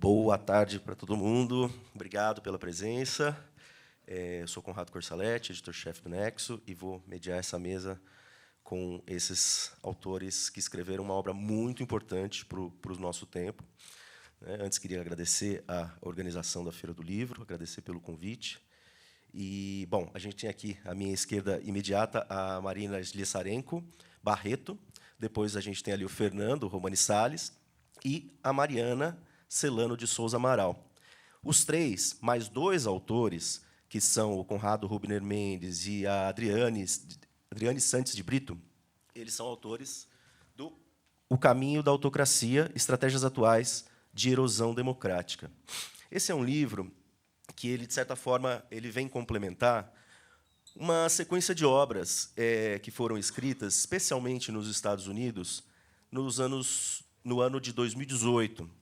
Boa tarde para todo mundo. Obrigado pela presença. Eu sou Conrado Corsaletti, editor-chefe do Nexo, e vou mediar essa mesa com esses autores que escreveram uma obra muito importante para o nosso tempo. Antes, queria agradecer a organização da Feira do Livro, agradecer pelo convite. E, bom, a gente tem aqui, à minha esquerda imediata, a Marina Sliesarenko Barreto. Depois, a gente tem ali o Fernando Romani Salles e a Mariana Celano de Souza Amaral. Os três, mais dois autores, que são o Conrado Rubner Mendes e a Adriane Santos de Brito, eles são autores do O Caminho da Autocracia, Estratégias Atuais de Erosão Democrática. Esse é um livro que, ele, de certa forma, ele vem complementar uma sequência de obras que foram escritas, especialmente nos Estados Unidos, no ano de 2018.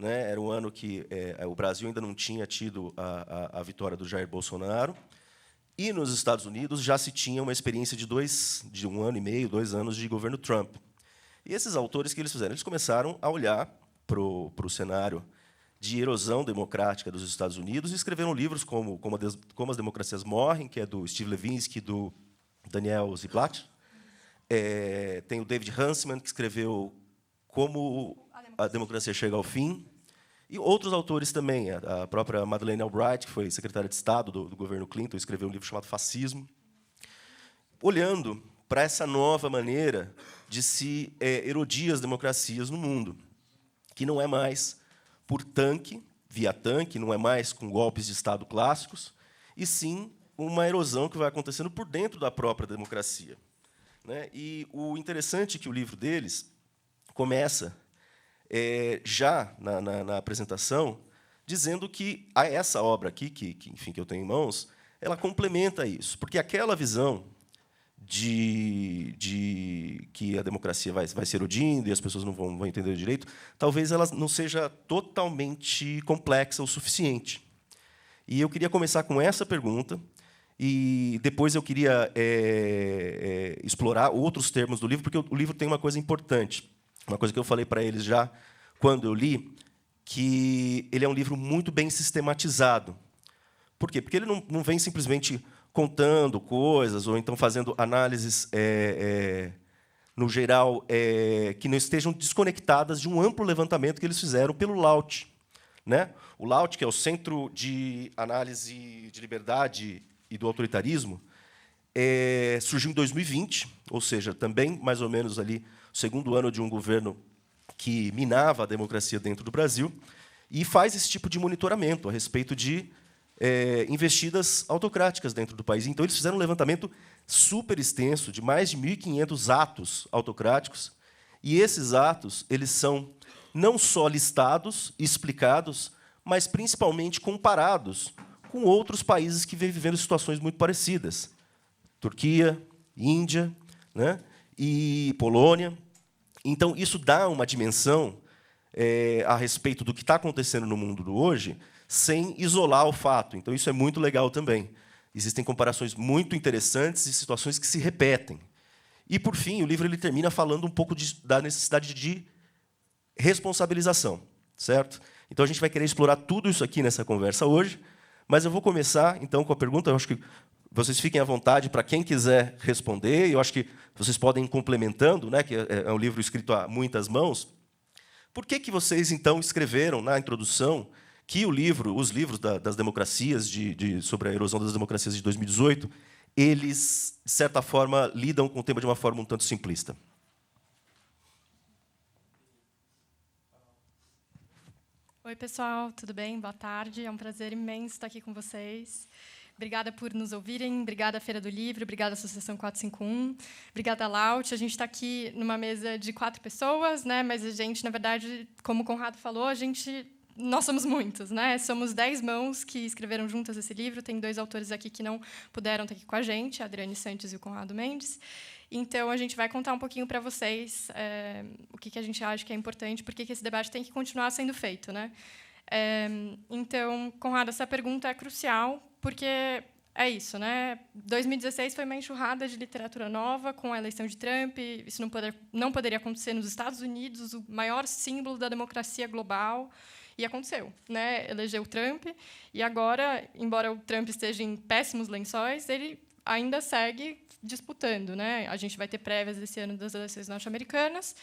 Era um ano que o Brasil ainda não tinha tido a vitória do Jair Bolsonaro, e nos Estados Unidos já se tinha uma experiência de 1 ano e meio, 2 anos de governo Trump. E esses autores, o que eles fizeram? Eles começaram a olhar para o cenário de erosão democrática dos Estados Unidos e escreveram livros como as Democracias Morrem, que é do Steve Levinsky e do Daniel Ziblatt. Tem o David Huntsman, que escreveu Como a Democracia Chega ao Fim. E outros autores também. A própria Madeleine Albright, que foi secretária de Estado do governo Clinton, escreveu um livro chamado Fascismo. Olhando para essa nova maneira de se erodir as democracias no mundo, que não é mais por tanque, via tanque, não é mais com golpes de Estado clássicos, e sim uma erosão que vai acontecendo por dentro da própria democracia. E o interessante é que o livro deles começa já na apresentação, dizendo que essa obra aqui, que eu tenho em mãos, ela complementa isso, porque aquela visão de que a democracia vai se erodindo e as pessoas não vão entender direito, talvez ela não seja totalmente complexa o suficiente. E eu queria começar com essa pergunta, e depois eu queria explorar outros termos do livro, porque o livro tem uma coisa importante. Uma coisa que eu falei para eles já quando eu li, que ele é um livro muito bem sistematizado. Por quê? Porque ele não vem simplesmente contando coisas ou então fazendo análises, no geral, que não estejam desconectadas de um amplo levantamento que eles fizeram pelo LAUT. O LAUT, que é o Centro de Análise de Liberdade e do Autoritarismo, surgiu em 2020, ou seja, também mais ou menos ali o segundo ano de um governo que minava a democracia dentro do Brasil, e faz esse tipo de monitoramento a respeito de investidas autocráticas dentro do país. Então, eles fizeram um levantamento super extenso de mais de 1.500 atos autocráticos, e esses atos eles são não só listados e explicados, mas principalmente comparados com outros países que vêm vivendo situações muito parecidas. Turquia, Índia, e Polônia. Então, isso dá uma dimensão a respeito do que está acontecendo no mundo de hoje, sem isolar o fato. Então, isso é muito legal também. Existem comparações muito interessantes e situações que se repetem. E, por fim, o livro ele termina falando um pouco da necessidade de responsabilização. Certo? Então, a gente vai querer explorar tudo isso aqui nessa conversa hoje, mas eu vou começar, então, com a pergunta. Eu acho que vocês fiquem à vontade para quem quiser responder. Eu acho que vocês podem ir complementando, que é um livro escrito a muitas mãos. Por que vocês, então, escreveram na introdução que os livros das democracias, sobre a erosão das democracias de 2018, eles, de certa forma, lidam com o tema de uma forma um tanto simplista? Oi, pessoal, tudo bem? Boa tarde. É um prazer imenso estar aqui com vocês. Obrigada por nos ouvirem, obrigada à Feira do Livro, obrigada à Associação 451, obrigada à LAUT. A gente está aqui numa mesa de 4 pessoas, mas a gente, na verdade, como o Conrado falou, nós somos muitos. Somos 10 mãos que escreveram juntas esse livro. Tem 2 autores aqui que não puderam estar aqui com a gente, a Adriane Santos e o Conrado Mendes. Então, a gente vai contar um pouquinho para vocês o que a gente acha que é importante, porque esse debate tem que continuar sendo feito. Então, Conrado, essa pergunta é crucial, porque é isso. 2016 foi uma enxurrada de literatura nova com a eleição de Trump. Isso não poderia acontecer nos Estados Unidos, o maior símbolo da democracia global. E aconteceu, né? Elegeu o Trump, e agora, embora o Trump esteja em péssimos lençóis, ele ainda segue disputando, né? A gente vai ter prévias esse ano das eleições norte-americanas,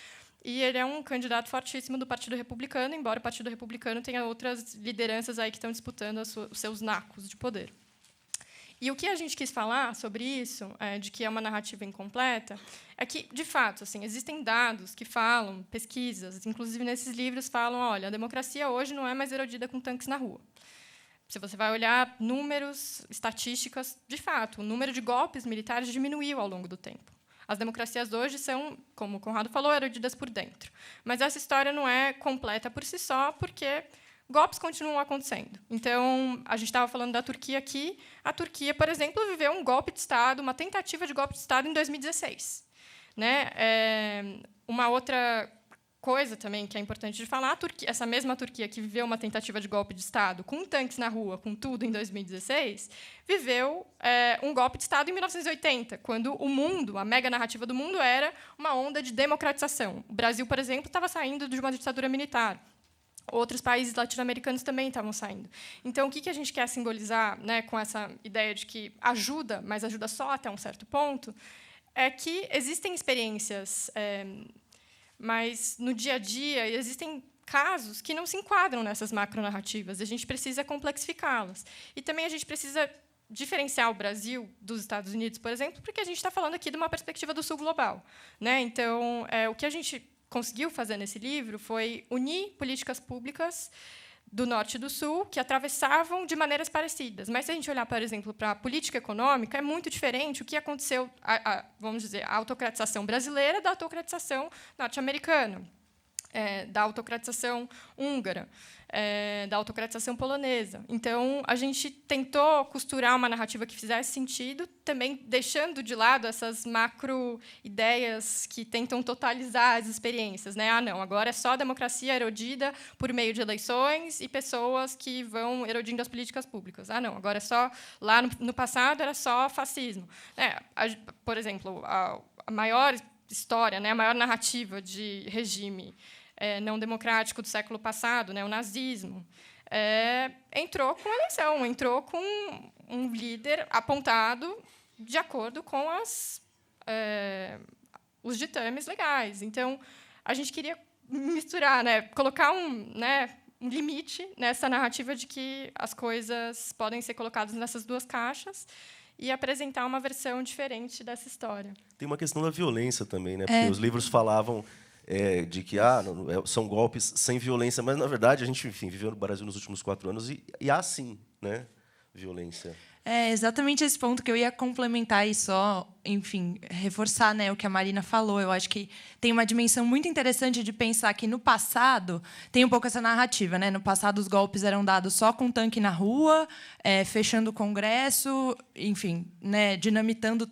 e ele é um candidato fortíssimo do Partido Republicano, embora o Partido Republicano tenha outras lideranças aí que estão disputando os seus nacos de poder. E o que a gente quis falar sobre isso, de que é uma narrativa incompleta, é que, de fato, assim, existem dados que falam, pesquisas, inclusive nesses livros falam, olha, a democracia hoje não é mais erodida com tanques na rua. Se você vai olhar números, estatísticas, de fato, o número de golpes militares diminuiu ao longo do tempo. As democracias hoje são, como o Conrado falou, erodidas por dentro. Mas essa história não é completa por si só, porque golpes continuam acontecendo. Então, a gente estava falando da Turquia aqui. A Turquia, por exemplo, viveu um golpe de Estado, uma tentativa de golpe de Estado em 2016. Né? Uma outra coisa também que é importante de falar, essa mesma Turquia que viveu uma tentativa de golpe de Estado com tanques na rua, com tudo, em 2016, viveu um golpe de Estado em 1980, quando o mundo, a mega narrativa do mundo, era uma onda de democratização. O Brasil, por exemplo, estava saindo de uma ditadura militar. Outros países latino-americanos também estavam saindo. Então, o que a gente quer simbolizar, né, com essa ideia de que ajuda, mas ajuda só até um certo ponto, é que existem experiências, mas no dia a dia existem casos que não se enquadram nessas macronarrativas. A gente precisa complexificá-las. E também a gente precisa diferenciar o Brasil dos Estados Unidos, por exemplo, porque a gente está falando aqui de uma perspectiva do sul global, né? Então, o que a gente conseguiu fazer nesse livro foi unir políticas públicas do norte e do sul que atravessavam de maneiras parecidas. Mas, se a gente olhar, por exemplo, para a política econômica, é muito diferente o que aconteceu, vamos dizer, a autocratização brasileira da autocratização norte-americana, da autocratização húngara, da autocratização polonesa. Então, a gente tentou costurar uma narrativa que fizesse sentido, também deixando de lado essas macro-ideias que tentam totalizar as experiências. Né? Ah, não, agora é só a democracia erodida por meio de eleições e pessoas que vão erodindo as políticas públicas. Ah, não, agora é só... Lá no passado era só fascismo. Por exemplo, a maior história, né, a maior narrativa de regime não democrático do século passado, né, o nazismo, entrou com eleição, entrou com um líder apontado de acordo com os ditames legais. Então, a gente queria misturar, né, colocar um limite nessa narrativa de que as coisas podem ser colocadas nessas duas caixas e apresentar uma versão diferente dessa história. Tem uma questão da violência também, né? Porque os livros falavam de que são golpes sem violência, mas, na verdade, a gente, enfim, viveu no Brasil nos últimos 4 anos e há, sim, né, violência. É exatamente esse ponto que eu ia complementar e só, enfim, reforçar, né, o que a Marina falou. Eu acho que tem uma dimensão muito interessante de pensar que, no passado, tem um pouco essa narrativa. Né? No passado, os golpes eram dados só com tanque na rua, fechando o Congresso, enfim, né, dinamitando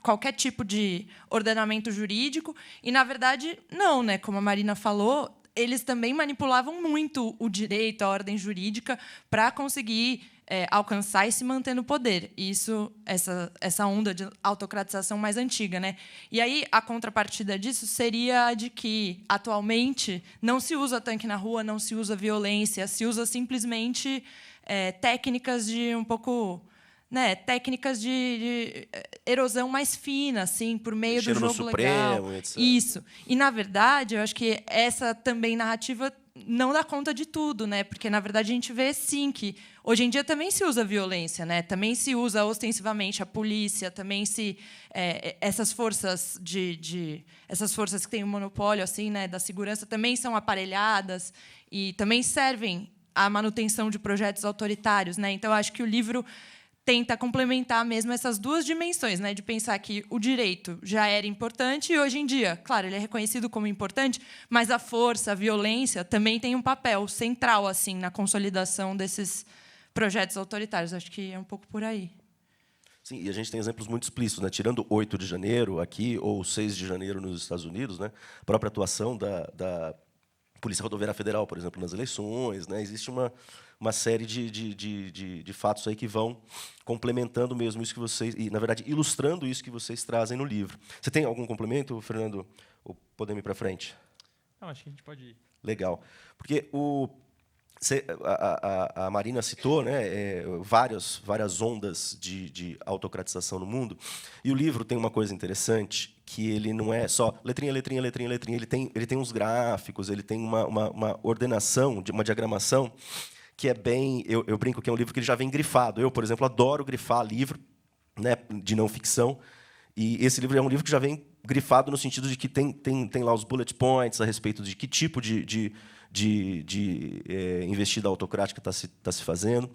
qualquer tipo de ordenamento jurídico. E, na verdade, não. Né? Como a Marina falou, eles também manipulavam muito o direito, a ordem jurídica, para conseguir alcançar e se manter no poder. Isso, essa onda de autocratização mais antiga. Né? E aí, a contrapartida disso seria a de que, atualmente, não se usa tanque na rua, não se usa violência, se usa simplesmente técnicas de um pouco... Né, técnicas de erosão mais fina, assim, por meio do jogo legal. Etc. Isso. E, na verdade, eu acho que essa também narrativa não dá conta de tudo, né? Porque, na verdade, a gente vê, sim, que hoje em dia também se usa violência, né? Também se usa ostensivamente a polícia, também se... essas forças essas forças que têm o monopólio, assim, né, da segurança também são aparelhadas e também servem à manutenção de projetos autoritários, né? Então, eu acho que o livro tenta complementar mesmo essas duas dimensões, né, de pensar que o direito já era importante e, hoje em dia, claro, ele é reconhecido como importante, mas a força, a violência também tem um papel central assim na consolidação desses projetos autoritários. Acho que é um pouco por aí. Sim, e a gente tem exemplos muito explícitos, né? Tirando 8 de janeiro aqui ou 6 de janeiro nos Estados Unidos, né? A própria atuação da Polícia Rodoviária Federal, por exemplo, nas eleições, né? Existe uma série de fatos aí que vão complementando mesmo isso que vocês... E, na verdade, ilustrando isso que vocês trazem no livro. Você tem algum complemento, Fernando? Ou podemos ir para frente? Não, acho que a gente pode ir. Legal. Porque A Marina citou, né, várias ondas de autocratização no mundo, e o livro tem uma coisa interessante, que ele não é só letrinha, letrinha, letrinha, letrinha, ele tem uns gráficos, ele tem uma ordenação, uma diagramação, que é bem... Eu brinco que é um livro que ele já vem grifado. Eu, por exemplo, adoro grifar livro, né, de não ficção, e esse livro é um livro que já vem grifado no sentido de que tem lá os bullet points a respeito de que tipo de investida autocrática está se fazendo.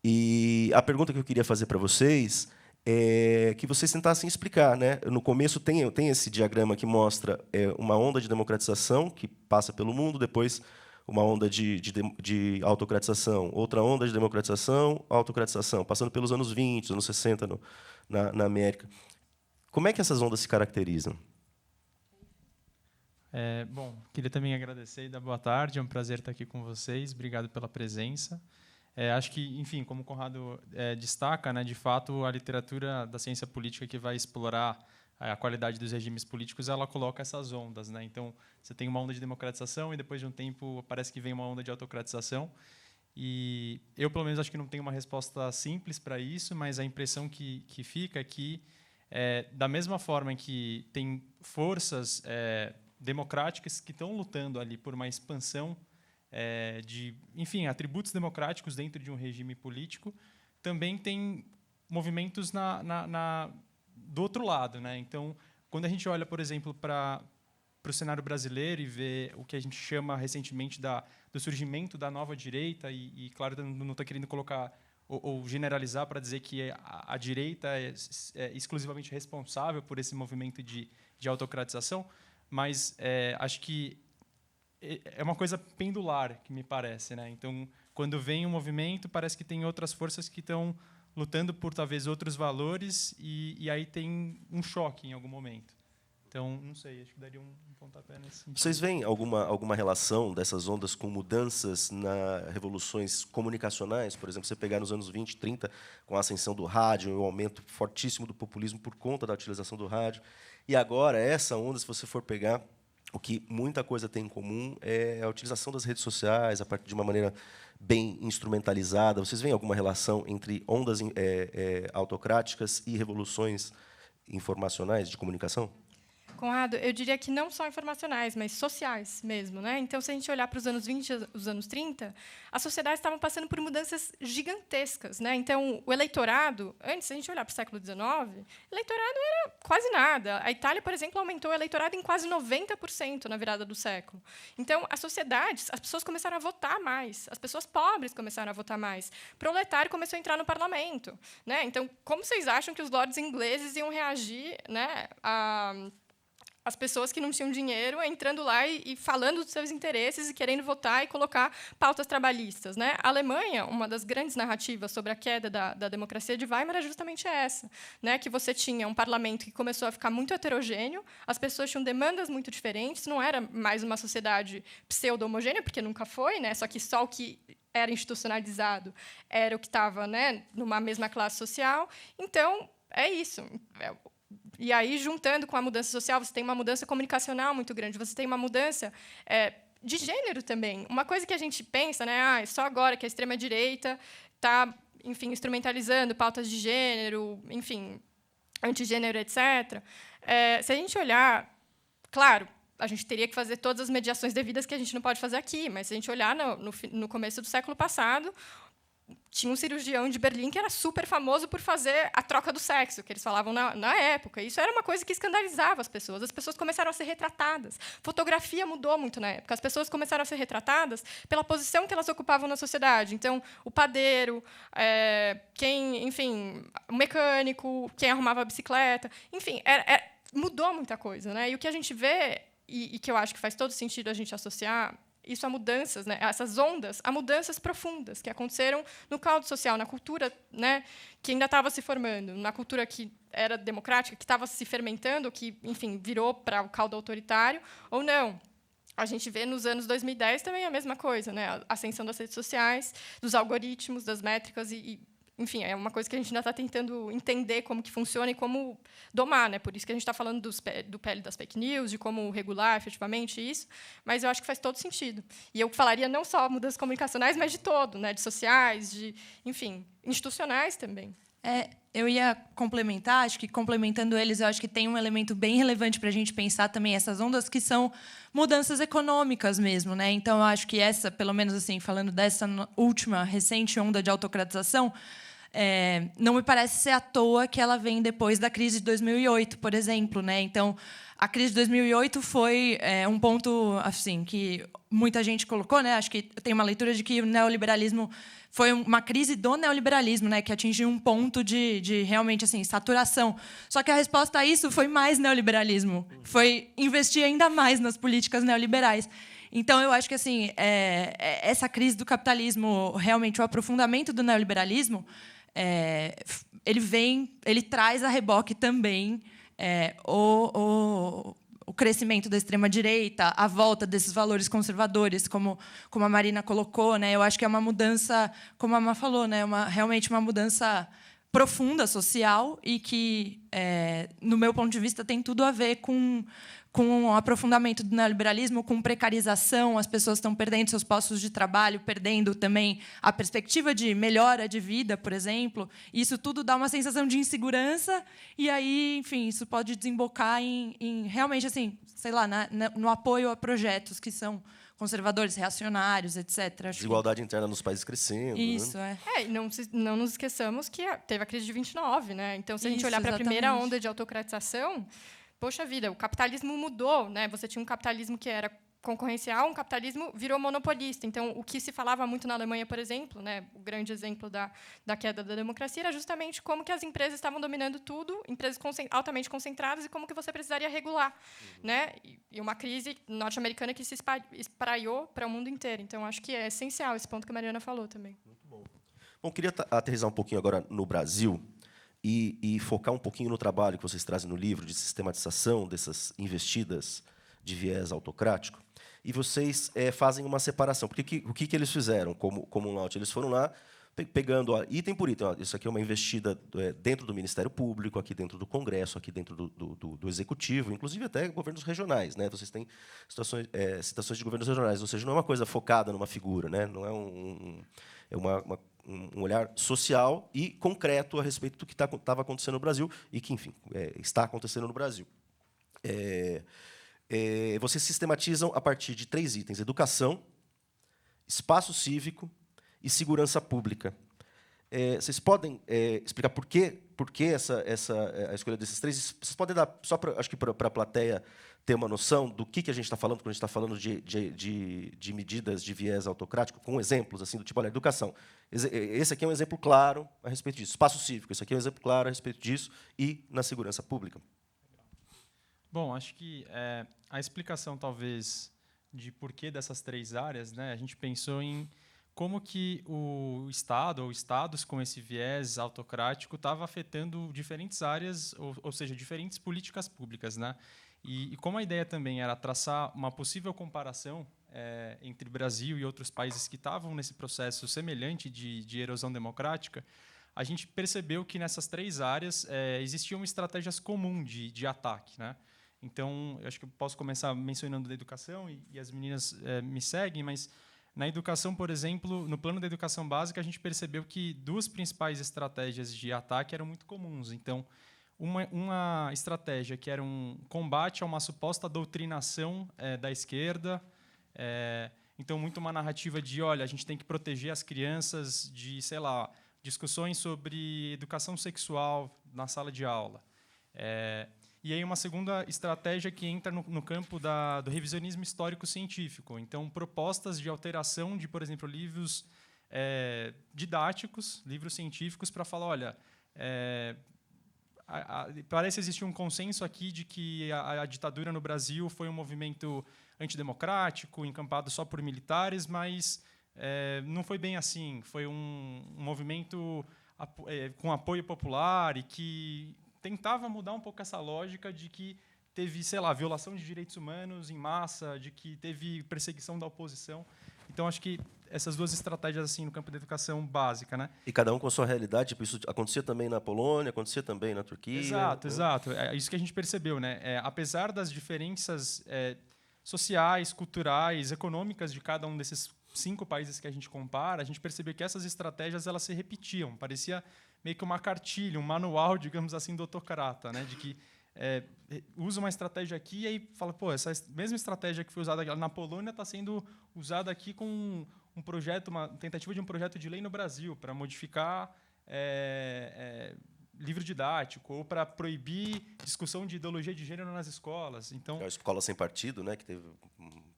E a pergunta que eu queria fazer para vocês é que vocês tentassem explicar, né? No começo tem esse diagrama que mostra uma onda de democratização que passa pelo mundo, depois uma onda de autocratização, outra onda de democratização, autocratização, passando pelos anos 20, anos 60 na América. Como é que essas ondas se caracterizam? Bom, queria também agradecer e dar boa tarde. É um prazer estar aqui com vocês. Obrigado pela presença. Acho que, enfim, como o Conrado destaca, né, de fato, a literatura da ciência política que vai explorar a qualidade dos regimes políticos, ela coloca essas ondas, né? Então, você tem uma onda de democratização e, depois de um tempo, parece que vem uma onda de autocratização. E eu, pelo menos, acho que não tenho uma resposta simples para isso, mas a impressão que fica é que, da mesma forma em que tem forças democráticas que estão lutando ali por uma expansão de, enfim, atributos democráticos dentro de um regime político, também tem movimentos do outro lado, né? Então, quando a gente olha, por exemplo, para o cenário brasileiro e vê o que a gente chama recentemente do surgimento da nova direita, e claro, não estou querendo colocar ou generalizar para dizer que a direita é exclusivamente responsável por esse movimento de autocratização, mas acho que é uma coisa pendular, que me parece, né? Então, quando vem um movimento, parece que tem outras forças que estão lutando por, talvez, outros valores, e aí tem um choque em algum momento. Então, não sei, acho que daria um pontapé nesse sentido. Vocês veem alguma relação dessas ondas com mudanças nas revoluções comunicacionais? Por exemplo, você pegar nos anos 20, 30, com a ascensão do rádio, o aumento fortíssimo do populismo por conta da utilização do rádio. E agora, essa onda, se você for pegar, o que muita coisa tem em comum é a utilização das redes sociais, a partir de uma maneira bem instrumentalizada. Vocês veem alguma relação entre ondas autocráticas e revoluções informacionais de comunicação? Conrado, eu diria que não só informacionais, mas sociais mesmo, né? Então, se a gente olhar para os anos 20 e os anos 30, as sociedades estavam passando por mudanças gigantescas, né? Então, o eleitorado, antes, se a gente olhar para o século XIX, o eleitorado era quase nada. A Itália, por exemplo, aumentou o eleitorado em quase 90% na virada do século. Então, as sociedades, as pessoas começaram a votar mais, as pessoas pobres começaram a votar mais, o proletário começou a entrar no parlamento, né? Então, como vocês acham que os lords ingleses iam reagir, né, as pessoas que não tinham dinheiro entrando lá e falando dos seus interesses e querendo votar e colocar pautas trabalhistas, né? A Alemanha, uma das grandes narrativas sobre a queda da democracia de Weimar é justamente essa, né? Que você tinha um parlamento que começou a ficar muito heterogêneo, as pessoas tinham demandas muito diferentes, não era mais uma sociedade pseudo-homogênea, porque nunca foi, né? Só o que era institucionalizado era o que estava, né, numa mesma classe social. Então, é isso. E aí, juntando com a mudança social, você tem uma mudança comunicacional muito grande, você tem uma mudança de gênero também. Uma coisa que a gente pensa, né, só agora que a extrema-direita está, enfim, instrumentalizando pautas de gênero, enfim, antigênero, etc. Se a gente olhar, claro, a gente teria que fazer todas as mediações devidas que a gente não pode fazer aqui, mas se a gente olhar no começo do século passado, tinha um cirurgião de Berlim que era super famoso por fazer a troca do sexo, que eles falavam na época. Isso era uma coisa que escandalizava as pessoas. As pessoas começaram a ser retratadas. Fotografia mudou muito na época. As pessoas começaram a ser retratadas pela posição que elas ocupavam na sociedade. Então, o padeiro, o mecânico, quem arrumava a bicicleta, enfim, mudou muita coisa, né? E o que a gente vê, e que eu acho que faz todo sentido a gente associar isso a mudanças, né, essas ondas, a mudanças profundas que aconteceram no caldo social, na cultura, né, que ainda estava se formando, na cultura que era democrática, que estava se fermentando, que, enfim, virou para o caldo autoritário, ou não. A gente vê nos anos 2010 também a mesma coisa, né, a ascensão das redes sociais, dos algoritmos, das métricas, e enfim, é uma coisa que a gente ainda está tentando entender como que funciona e como domar, né? Por isso que a gente está falando do PL das fake news, de como regular efetivamente isso, mas eu acho que faz todo sentido. E eu falaria não só mudanças comunicacionais, mas de todo, né? De sociais, enfim, institucionais também. Eu ia complementar, acho que complementando eles, eu acho que tem um elemento bem relevante para a gente pensar também essas ondas, que são mudanças econômicas mesmo, né? Então, eu acho que essa, pelo menos assim, falando dessa última, recente onda de autocratização, não me parece ser à toa que ela vem depois da crise de 2008, por exemplo, né? Então, a crise de 2008 foi um ponto assim que muita gente colocou, né? Acho que tem uma leitura de que o neoliberalismo foi uma crise do neoliberalismo, né, que atingiu um ponto de realmente assim saturação. Só que a resposta a isso foi mais neoliberalismo, foi investir ainda mais nas políticas neoliberais. Então, eu acho que assim essa crise do capitalismo, realmente o aprofundamento do neoliberalismo, ele traz a reboque também o crescimento da extrema-direita, a volta desses valores conservadores, como a Marina colocou, né? Eu acho que é uma mudança, como a Má falou, né? Realmente uma mudança profunda social e que, no meu ponto de vista, tem tudo a ver com o aprofundamento do neoliberalismo, com precarização, as pessoas estão perdendo seus postos de trabalho, perdendo também a perspectiva de melhora de vida, por exemplo. Isso tudo dá uma sensação de insegurança e aí, enfim, isso pode desembocar em realmente, assim, sei lá, no apoio a projetos que são conservadores, reacionários, etc. Desigualdade interna nos países crescendo. Isso, né? E não nos esqueçamos que teve a crise de 29, né? Então, se a gente Isso, olhar para a primeira exatamente. onda de autocratização, poxa vida, o capitalismo mudou, né? Você tinha um capitalismo que era concorrencial, um capitalismo virou monopolista. Então, o que se falava muito na Alemanha, por exemplo, né, o grande exemplo da queda da democracia, era justamente como que as empresas estavam dominando tudo, empresas altamente concentradas, e como que você precisaria regular. Né? E uma crise norte-americana que se espraiou para o mundo inteiro. Então, acho que é essencial esse ponto que a Mariana falou também. Muito bom. Bom, queria aterrissar um pouquinho agora no Brasil e focar um pouquinho no trabalho que vocês trazem no livro de sistematização dessas investidas de viés autocrático. E vocês fazem uma separação. Porque o que eles fizeram como um lote? Eles foram lá pegando item por item. Isso aqui é uma investida dentro do Ministério Público, aqui dentro do Congresso, aqui dentro do Executivo, inclusive até governos regionais. Né? Vocês têm citações de governos regionais, ou seja, não é uma coisa focada numa figura, né? Não é um olhar social e concreto a respeito do que estava acontecendo no Brasil e que, enfim, está acontecendo no Brasil. Vocês sistematizam a partir de 3 itens: educação, espaço cívico e segurança pública. Vocês podem explicar por que a escolha desses 3? Vocês podem dar, só acho que para a plateia ter uma noção do que a gente está falando quando a gente está falando de medidas de viés autocrático, com exemplos assim do tipo, olha, educação. Esse aqui é um exemplo claro a respeito disso. Espaço cívico, esse aqui é um exemplo claro a respeito disso. E na segurança pública. Bom, acho que a explicação, talvez, de porquê dessas 3 áreas, né, a gente pensou em como que o Estado, ou estados com esse viés autocrático, estava afetando diferentes áreas, ou seja, diferentes políticas públicas. Né? E como a ideia também era traçar uma possível comparação entre Brasil e outros países que estavam nesse processo semelhante de erosão democrática, a gente percebeu que nessas 3 áreas existiam estratégias comuns de ataque. Né? Então, eu acho que eu posso começar mencionando da educação e as meninas me seguem, mas na educação, por exemplo, no plano da educação básica, a gente percebeu que 2 principais estratégias de ataque eram muito comuns. Então, uma estratégia que era um combate a uma suposta doutrinação da esquerda, então muito uma narrativa de, olha, a gente tem que proteger as crianças de, sei lá, discussões sobre educação sexual na sala de aula. E aí uma segunda estratégia que entra no campo do revisionismo histórico-científico. Então, propostas de alteração de, por exemplo, livros didáticos, livros científicos, para falar, olha, parece existir um consenso aqui de que a ditadura no Brasil foi um movimento antidemocrático, encampado só por militares, mas não foi bem assim. Foi um movimento com apoio popular e que tentava mudar um pouco essa lógica de que teve, sei lá, violação de direitos humanos em massa, de que teve perseguição da oposição. Então, acho que essas duas estratégias assim no campo da educação básica, né? E cada um com a sua realidade, tipo, isso acontecia também na Polônia, acontecia também na Turquia. Exato, né? exato. É isso que a gente percebeu, né? Apesar das diferenças sociais, culturais, econômicas de cada um desses 5 países que a gente compara, a gente percebeu que essas estratégias elas se repetiam. Parecia meio que uma cartilha, um manual, digamos assim, do autocrata, né? De que usa uma estratégia aqui e aí fala, pô, essa mesma estratégia que foi usada na Polônia está sendo usada aqui com um projeto, uma tentativa de um projeto de lei no Brasil para modificar livro didático ou para proibir discussão de ideologia de gênero nas escolas. Então, A escola sem partido, né, que teve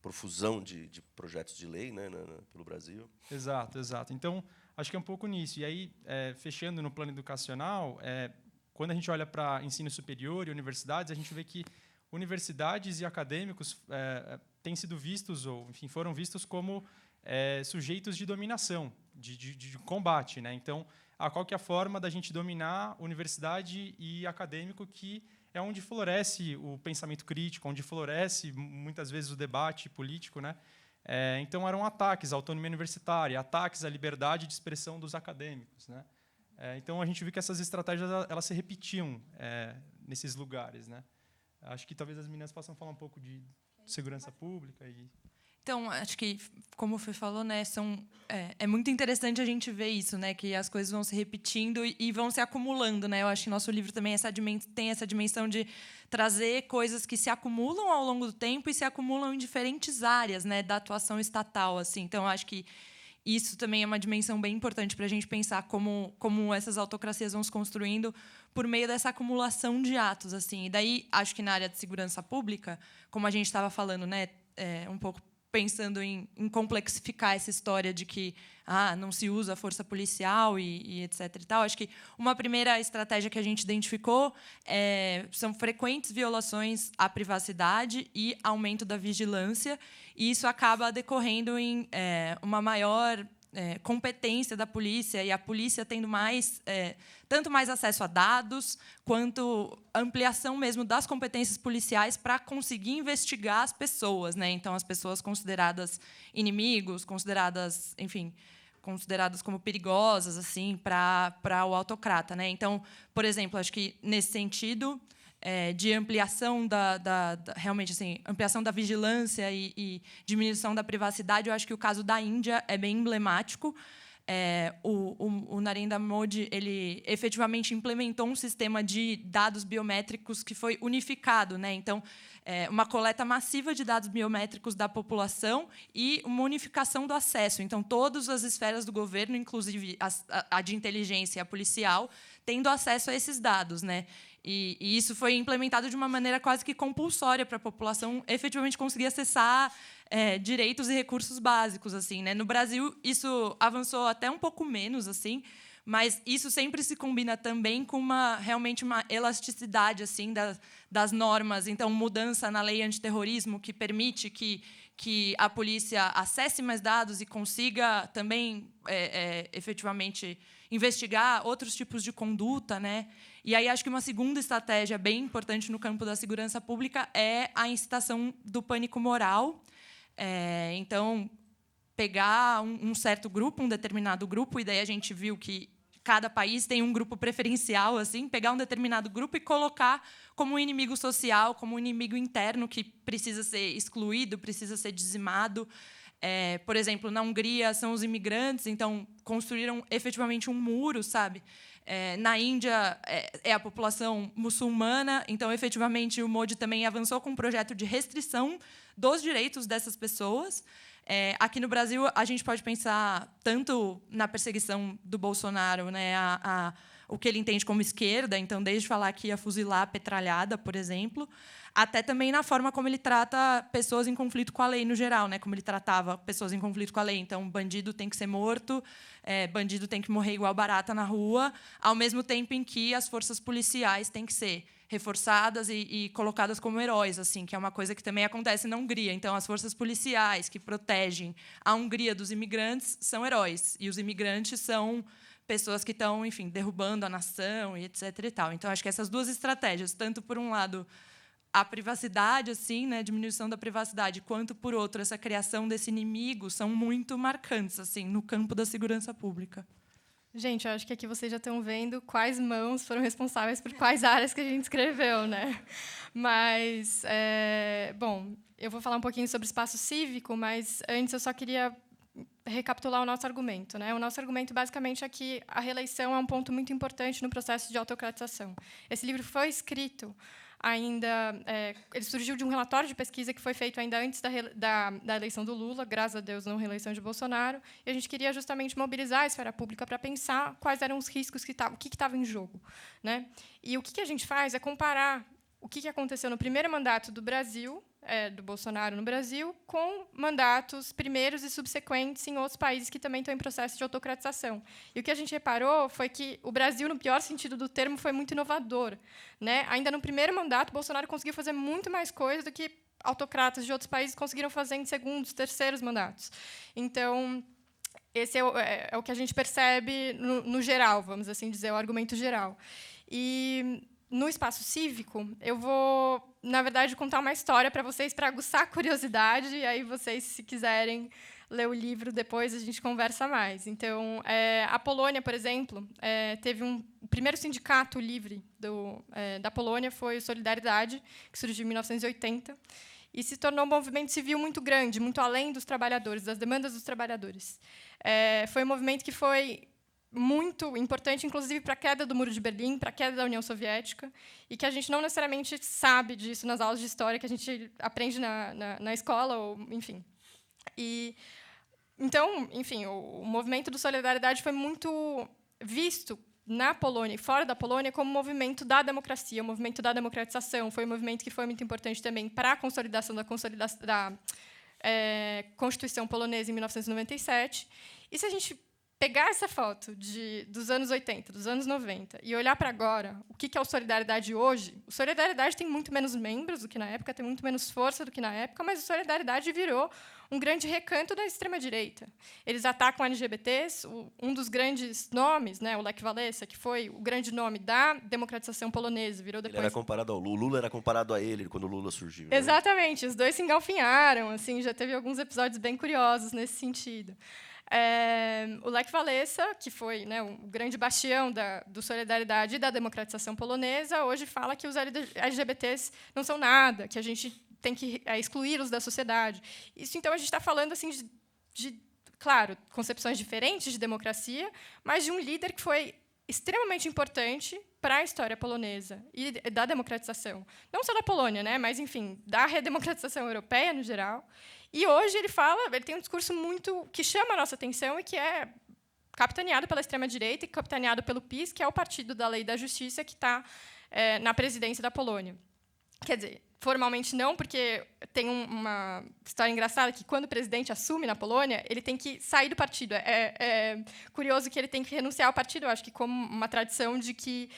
profusão de projetos de lei, né, pelo Brasil. Exato, exato. Então, acho que é um pouco nisso. E aí, fechando no plano educacional, quando a gente olha para ensino superior e universidades, a gente vê que universidades e acadêmicos têm sido vistos, ou enfim, foram vistos como sujeitos de dominação, de combate, né? Então, qual que é a forma da gente dominar universidade e acadêmico, que é onde floresce o pensamento crítico, onde floresce muitas vezes o debate político, né? Então, eram ataques à autonomia universitária, ataques à liberdade de expressão dos acadêmicos, né? Então, a gente viu que essas estratégias elas se repetiam nesses lugares, né? Acho que talvez as meninas possam falar um pouco de segurança pública. Então, acho que, como o Fê falou, né, é muito interessante a gente ver isso, né, que as coisas vão se repetindo e vão se acumulando, né? Eu acho que nosso livro também tem essa dimensão de trazer coisas que se acumulam ao longo do tempo e se acumulam em diferentes áreas, né, da atuação estatal, assim. Então, eu acho que isso também é uma dimensão bem importante para a gente pensar como essas autocracias vão se construindo por meio dessa acumulação de atos, assim. E daí, acho que na área de segurança pública, como a gente estava falando, né, um pouco pensando em complexificar essa história de que não se usa a força policial e etc. e tal. Acho que uma primeira estratégia que a gente identificou são frequentes violações à privacidade e aumento da vigilância, e isso acaba decorrendo em uma maior competência da polícia, e a polícia tendo tanto mais acesso a dados, quanto ampliação mesmo das competências policiais para conseguir investigar as pessoas, né? Então, as pessoas consideradas inimigos, consideradas como perigosas, assim, para o autocrata, né? Então, por exemplo, acho que nesse sentido de ampliação realmente, assim, ampliação da vigilância e diminuição da privacidade, eu acho que o caso da Índia é bem emblemático. O Narendra Modi, ele efetivamente implementou um sistema de dados biométricos que foi unificado, né? Então, uma coleta massiva de dados biométricos da população e uma unificação do acesso. Então, todas as esferas do governo, inclusive a de inteligência e a policial, tendo acesso a esses dados, né? E isso foi implementado de uma maneira quase que compulsória para a população efetivamente conseguir acessar direitos e recursos básicos, assim, né? No Brasil, isso avançou até um pouco menos, assim, mas isso sempre se combina também com realmente uma elasticidade, assim, das normas. Então, mudança na lei antiterrorismo que permite que a polícia acesse mais dados e consiga também efetivamente investigar outros tipos de conduta, né? E aí acho que uma segunda estratégia bem importante no campo da segurança pública é a incitação do pânico moral. Então, pegar um certo grupo, um determinado grupo, e daí a gente viu que cada país tem um grupo preferencial, assim, pegar um determinado grupo e colocar como um inimigo social, como um inimigo interno que precisa ser excluído, precisa ser dizimado. Por exemplo, na Hungria são os imigrantes, então construíram efetivamente um muro, sabe? Na Índia é a população muçulmana, então efetivamente o Modi também avançou com um projeto de restrição dos direitos dessas pessoas. Aqui no Brasil a gente pode pensar tanto na perseguição do Bolsonaro, né, o que ele entende como esquerda, então desde falar que ia fuzilar a petralhada, por exemplo, até também na forma como ele trata pessoas em conflito com a lei no geral, né? Como ele tratava pessoas em conflito com a lei. Então, bandido tem que ser morto, bandido tem que morrer igual barata na rua, ao mesmo tempo em que as forças policiais têm que ser reforçadas e colocadas como heróis, assim, que é uma coisa que também acontece na Hungria. Então, as forças policiais que protegem a Hungria dos imigrantes são heróis, e os imigrantes são pessoas que estão, enfim, derrubando a nação e etc. e tal. Então, acho que essas duas estratégias, tanto por um lado a privacidade, assim, né, diminuição da privacidade, quanto, por outro, essa criação desse inimigo são muito marcantes assim, no campo da segurança pública. Gente, eu acho que aqui vocês já estão vendo quais mãos foram responsáveis por quais áreas que a gente escreveu, né? Mas, bom, eu vou falar um pouquinho sobre espaço cívico, mas antes eu só queria recapitular o nosso argumento, né? O nosso argumento, basicamente, é que a reeleição é um ponto muito importante no processo de autocratização. Esse livro foi escrito ainda... ele surgiu de um relatório de pesquisa que foi feito ainda antes da eleição do Lula, graças a Deus, não reeleição de Bolsonaro, e a gente queria justamente mobilizar a esfera pública para pensar quais eram os riscos, o que estava em jogo, né? E o que a gente faz é comparar o que aconteceu no primeiro mandato do Brasil, do Bolsonaro no Brasil, com mandatos primeiros e subsequentes em outros países que também estão em processo de autocratização. E o que a gente reparou foi que o Brasil, no pior sentido do termo, foi muito inovador, né? Ainda no primeiro mandato, Bolsonaro conseguiu fazer muito mais coisa do que autocratas de outros países conseguiram fazer em segundos, terceiros mandatos. Então, esse é o que a gente percebe no geral, vamos assim dizer, o argumento geral. E no espaço cívico, eu vou, na verdade, contar uma história para vocês, para aguçar a curiosidade, e aí vocês, se quiserem ler o livro depois, a gente conversa mais. Então, a Polônia, por exemplo, teve o primeiro sindicato livre da Polônia foi o Solidariedade, que surgiu em 1980, e se tornou um movimento civil muito grande, muito além dos trabalhadores, das demandas dos trabalhadores. Foi um movimento que foi muito importante, inclusive, para a queda do Muro de Berlim, para a queda da União Soviética, e que a gente não necessariamente sabe disso nas aulas de história que a gente aprende na escola, ou, enfim. Então, enfim, o movimento do Solidariedade foi muito visto na Polônia e fora da Polônia como um movimento da democracia, um movimento da democratização. Foi um movimento que foi muito importante também para a consolidação da Constituição polonesa em 1997. E se a gente pegar essa foto dos anos 80, dos anos 90, e olhar para agora, o que é o Solidariedade hoje, o Solidariedade tem muito menos membros do que na época, tem muito menos força do que na época, mas o Solidariedade virou um grande recanto da extrema-direita. Eles atacam LGBTs, um dos grandes nomes, né, o Lech Walesa, que foi o grande nome da democratização polonesa, virou depois... Ele era comparado ao Lula, o Lula era comparado a ele quando o Lula surgiu. Né? Exatamente, os dois se engalfinharam, assim, já teve alguns episódios bem curiosos nesse sentido. O Lech Walesa, que foi, né, o grande bastião do Solidariedade e da democratização polonesa, hoje fala que os LGBTs não são nada, que a gente tem que excluí-los da sociedade. Isso, então, a gente está falando assim, claro, concepções diferentes de democracia, mas de um líder que foi extremamente importante para a história polonesa e da democratização. Não só da Polônia, né, mas, enfim, da redemocratização europeia, no geral. E hoje ele tem um discurso muito que chama a nossa atenção e que é capitaneado pela extrema-direita e capitaneado pelo PiS, que é o partido da Lei e da Justiça, que está na presidência da Polônia. Quer dizer, formalmente não, porque tem uma história engraçada que, quando o presidente assume na Polônia, ele tem que sair do partido. É curioso que ele tem que renunciar ao partido, eu acho que como uma tradição de que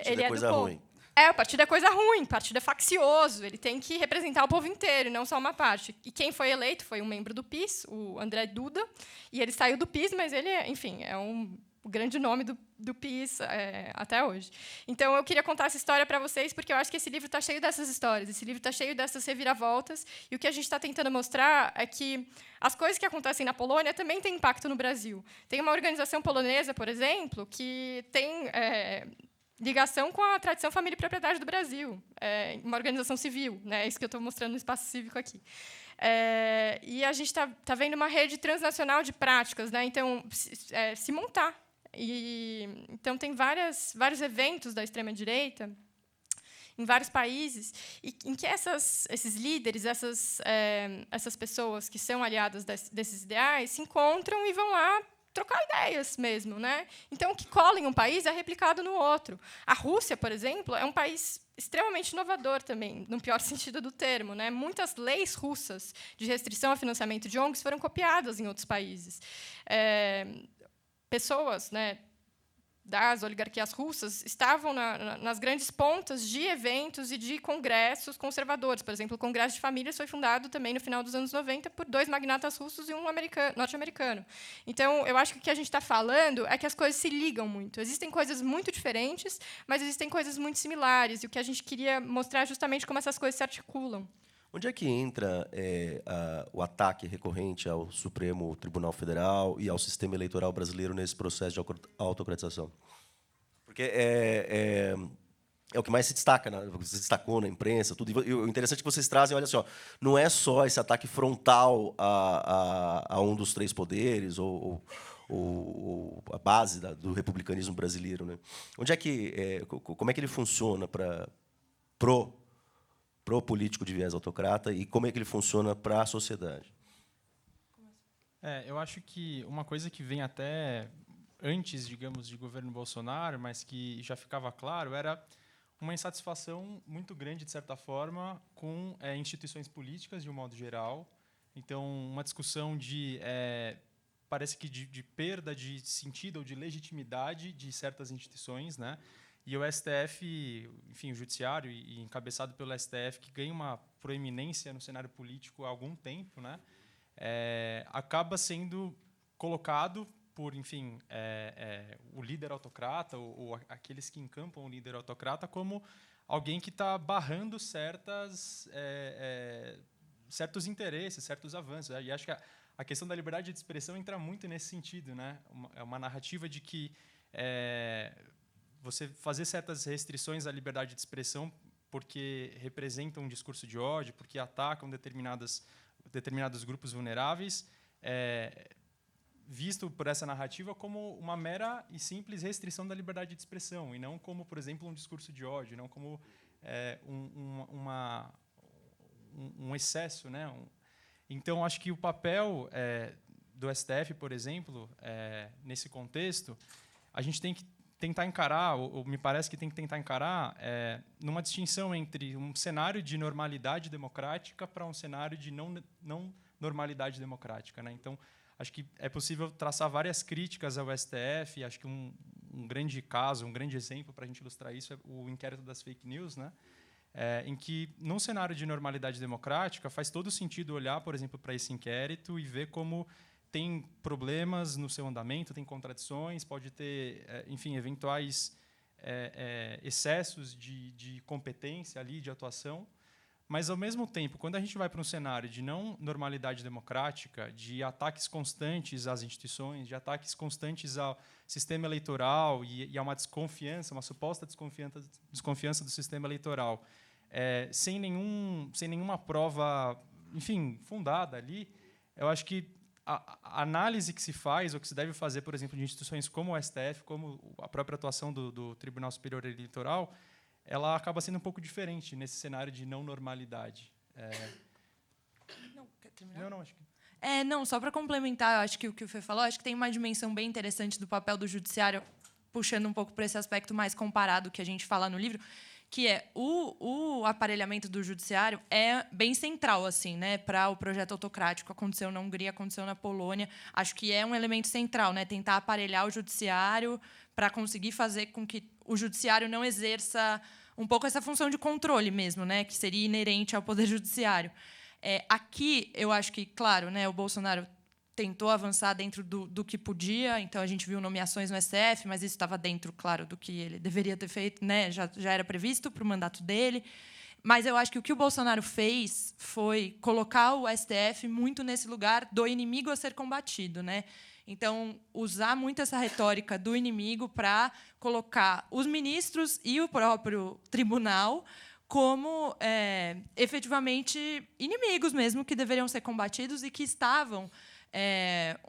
ele é do povo. Ruim. O partido é coisa ruim, o partido é faccioso, ele tem que representar o povo inteiro, e não só uma parte. E quem foi eleito foi um membro do PiS, o Andrzej Duda, e ele saiu do PiS, mas ele, enfim, é o grande nome do PiS até hoje. Então, eu queria contar essa história para vocês, porque eu acho que esse livro está cheio dessas histórias, esse livro está cheio dessas reviravoltas, e o que a gente está tentando mostrar é que as coisas que acontecem na Polônia também têm impacto no Brasil. Tem uma organização polonesa, por exemplo, que tem ligação com a tradição família e propriedade do Brasil, uma organização civil, né? É isso que eu estou mostrando no espaço cívico aqui. E a gente está vendo uma rede transnacional de práticas, né? Então, se montar. Então, tem vários eventos da extrema-direita em vários países, em que esses líderes, essas pessoas que são aliadas desses ideais, se encontram e vão lá trocar ideias mesmo, né? Então, o que cola em um país é replicado no outro. A Rússia, por exemplo, é um país extremamente inovador também, no pior sentido do termo, né? Muitas leis russas de restrição ao financiamento de ONGs foram copiadas em outros países. Pessoas, né, das oligarquias russas estavam nas grandes pontas de eventos e de congressos conservadores. Por exemplo, o Congresso de Famílias foi fundado também no final dos anos 90 por 2 magnatas russos e um norte-americano. Então, eu acho que o que a gente está falando é que as coisas se ligam muito. Existem coisas muito diferentes, mas existem coisas muito similares. E o que a gente queria mostrar é justamente como essas coisas se articulam. Onde é que entra o ataque recorrente ao Supremo Tribunal Federal e ao sistema eleitoral brasileiro nesse processo de autocratização? Porque é o que mais se destaca, se destacou na imprensa, tudo. E o interessante é que vocês trazem, olha só, não é só esse ataque frontal a um dos 3 poderes ou a base do republicanismo brasileiro, né? Onde é que como é que ele funciona pro político de viés autocrata e como é que ele funciona para a sociedade? Eu acho que uma coisa que vem até antes, digamos, de governo Bolsonaro, mas que já ficava claro, era uma insatisfação muito grande, de certa forma, com instituições políticas, de um modo geral. Então, uma discussão parece que de perda de sentido ou de legitimidade de certas instituições, né? E o STF, enfim, o judiciário, e encabeçado pelo STF, que ganha uma proeminência no cenário político há algum tempo, né, acaba sendo colocado por, enfim, o líder autocrata ou aqueles que encampam o líder autocrata como alguém que está barrando certos interesses, certos avanços. E acho que a questão da liberdade de expressão entra muito nesse sentido, né? É uma narrativa de que você fazer certas restrições à liberdade de expressão porque representam um discurso de ódio, porque atacam determinados grupos vulneráveis, visto por essa narrativa como uma mera e simples restrição da liberdade de expressão, e não como, por exemplo, um discurso de ódio, não como um excesso, né? Então, acho que o papel do STF, por exemplo, nesse contexto, a gente tem que tentar encarar, ou me parece que tem que tentar encarar, numa distinção entre um cenário de normalidade democrática para um cenário de não normalidade democrática, né? Então, acho que é possível traçar várias críticas ao STF. Acho que um grande caso, um grande exemplo para a gente ilustrar isso é o inquérito das fake news, né? Em que, num cenário de normalidade democrática, faz todo sentido olhar, por exemplo, para esse inquérito e ver como tem problemas no seu andamento, tem contradições, pode ter, enfim, eventuais excessos de competência ali, de atuação. Mas, ao mesmo tempo, quando a gente vai para um cenário de não normalidade democrática, de ataques constantes às instituições, de ataques constantes ao sistema eleitoral e a uma desconfiança, uma suposta desconfiança do sistema eleitoral, sem nenhuma prova, enfim, fundada ali, eu acho que a análise que se faz, ou que se deve fazer, por exemplo, de instituições como o STF, como a própria atuação do Tribunal Superior Eleitoral, ela acaba sendo um pouco diferente nesse cenário de não normalidade. Não, quer terminar? Não, acho que... Não, só para complementar, acho que o que o Fê falou, acho que tem uma dimensão bem interessante do papel do judiciário, puxando um pouco para esse aspecto mais comparado que a gente fala no livro, que é o aparelhamento do judiciário é bem central, assim, né, para o projeto autocrático. Aconteceu na Hungria, aconteceu na Polônia. Acho que é um elemento central, né, tentar aparelhar o judiciário para conseguir fazer com que o judiciário não exerça um pouco essa função de controle mesmo, né, que seria inerente ao poder judiciário. Aqui, eu acho que, claro, né, o Bolsonaro tentou avançar dentro do que podia, então a gente viu nomeações no STF, mas isso estava dentro, claro, do que ele deveria ter feito, né? Já era previsto para o mandato dele. Mas eu acho que o que o Bolsonaro fez foi colocar o STF muito nesse lugar do inimigo a ser combatido, né? Então, usar muito essa retórica do inimigo para colocar os ministros e o próprio tribunal como efetivamente inimigos mesmo, que deveriam ser combatidos e que estavam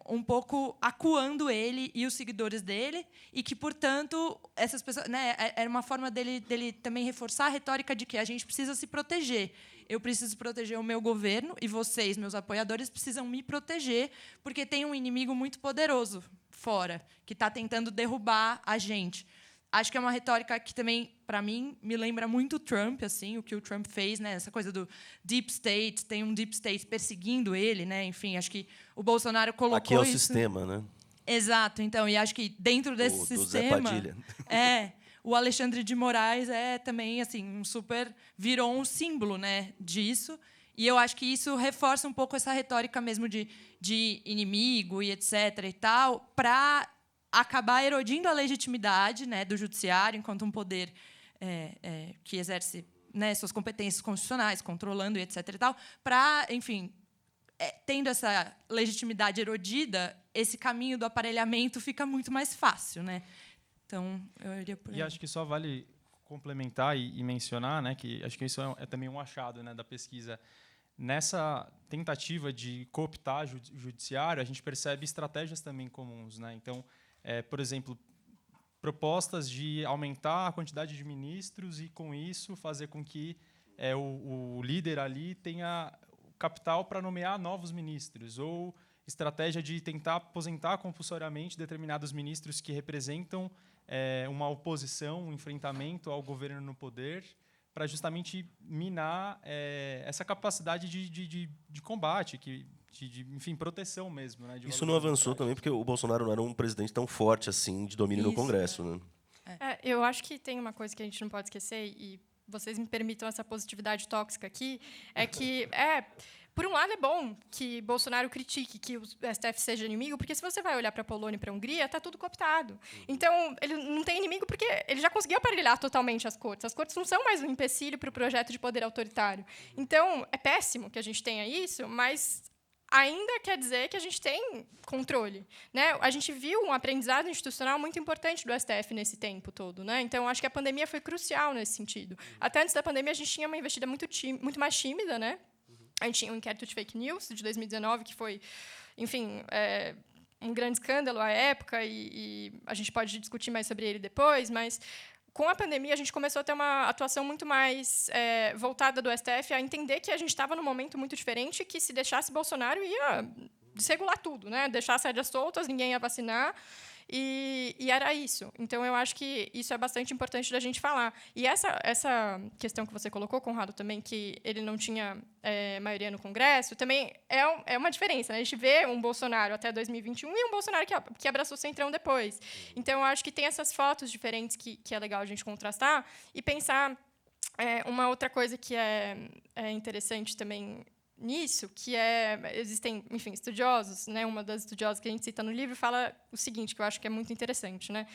um pouco acuando ele e os seguidores dele, e que, portanto, essas pessoas, né, era uma forma dele também reforçar a retórica de que a gente precisa se proteger. Eu preciso proteger o meu governo e vocês, meus apoiadores, precisam me proteger, porque tem um inimigo muito poderoso fora, que está tentando derrubar a gente. Acho que é uma retórica que também, para mim, me lembra muito o Trump, assim, o que o Trump fez, né? Essa coisa do deep state, tem um deep state perseguindo ele, né? Enfim, acho que o Bolsonaro colocou aqui é o isso... sistema, né? Exato, então, e acho que dentro desse do sistema... Zé Padilha. O Alexandre de Moraes também assim virou um símbolo, né, disso. E eu acho que isso reforça um pouco essa retórica mesmo de inimigo e etc. e tal, para acabar erodindo a legitimidade, né, do judiciário enquanto um poder que exerce, né, suas competências constitucionais, controlando e etc. e tal, para, enfim, tendo essa legitimidade erodida, esse caminho do aparelhamento fica muito mais fácil, né? Então, eu iria por aí. E acho que só vale complementar e mencionar, né, que acho que isso é também um achado, né, da pesquisa. Nessa tentativa de cooptar o judiciário, a gente percebe estratégias também comuns, né? Então, por exemplo, propostas de aumentar a quantidade de ministros e, com isso, fazer com que o líder ali tenha capital para nomear novos ministros, ou estratégia de tentar aposentar compulsoriamente determinados ministros que representam uma oposição, um enfrentamento ao governo no poder, para justamente minar essa capacidade de combate, enfim, proteção mesmo. Né, isso não avançou também porque o Bolsonaro não era um presidente tão forte assim de domínio no Congresso. Né? Eu acho que tem uma coisa que a gente não pode esquecer, e vocês me permitam essa positividade tóxica aqui, por um lado, é bom que Bolsonaro critique que o STF seja inimigo, porque se você vai olhar para a Polônia e para a Hungria, está tudo cooptado. Então, ele não tem inimigo porque ele já conseguiu aparelhar totalmente as cortes. As cortes não são mais um empecilho para o projeto de poder autoritário. Então, é péssimo que a gente tenha isso, mas ainda quer dizer que a gente tem controle, né? A gente viu um aprendizado institucional muito importante do STF nesse tempo todo, né? Então, acho que a pandemia foi crucial nesse sentido. Até antes da pandemia, a gente tinha uma investida muito mais tímida, né? A gente tinha um inquérito de fake news de 2019, que foi, enfim, um grande escândalo à época, e a gente pode discutir mais sobre ele depois, mas com a pandemia a gente começou a ter uma atuação muito mais voltada do STF a entender que a gente estava num momento muito diferente, que se deixasse Bolsonaro ia desregular tudo, né? Deixar as rédeas soltas, ninguém ia vacinar. E era isso. Então, eu acho que isso é bastante importante da gente falar. E essa questão que você colocou, Conrado, também, que ele não tinha maioria no Congresso, também é uma diferença. Né? A gente vê um Bolsonaro até 2021 e um Bolsonaro que abraçou o Centrão depois. Então, eu acho que tem essas fotos diferentes que é legal a gente contrastar e pensar uma outra coisa que é interessante também nisso, que existem, enfim, estudiosos, né? Uma das estudiosas que a gente cita no livro fala o seguinte, que eu acho que é muito interessante, né?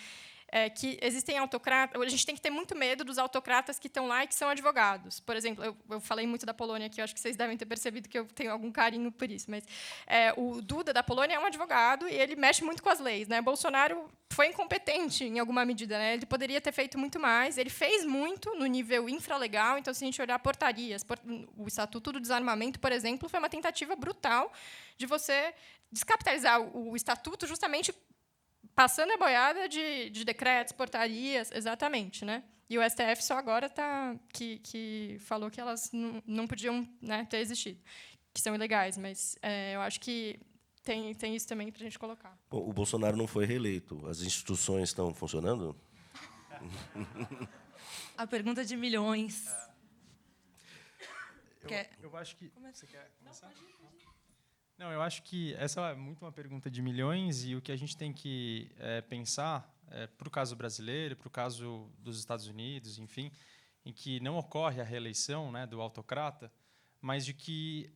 Que existem autocratas. A gente tem que ter muito medo dos autocratas que estão lá e que são advogados. Por exemplo, eu falei muito da Polônia aqui, eu acho que vocês devem ter percebido que eu tenho algum carinho por isso, mas o Duda da Polônia é um advogado e ele mexe muito com as leis, né? Bolsonaro foi incompetente em alguma medida, né? Ele poderia ter feito muito mais. Ele fez muito no nível infralegal. Então, se a gente olhar portarias, o Estatuto do Desarmamento, por exemplo, foi uma tentativa brutal de você descapitalizar o Estatuto justamente passando a boiada de decretos, portarias, exatamente, né? E o STF só agora que falou que elas não podiam, né, ter existido, que são ilegais, mas eu acho que tem isso também para a gente colocar. Bom, o Bolsonaro não foi reeleito. As instituições estão funcionando? A pergunta de milhões. Eu acho que... Você quer começar? Não, eu acho que essa é muito uma pergunta de milhões, e o que a gente tem que pensar, para o caso brasileiro, para o caso dos Estados Unidos, enfim, em que não ocorre a reeleição, né, do autocrata, mas de que,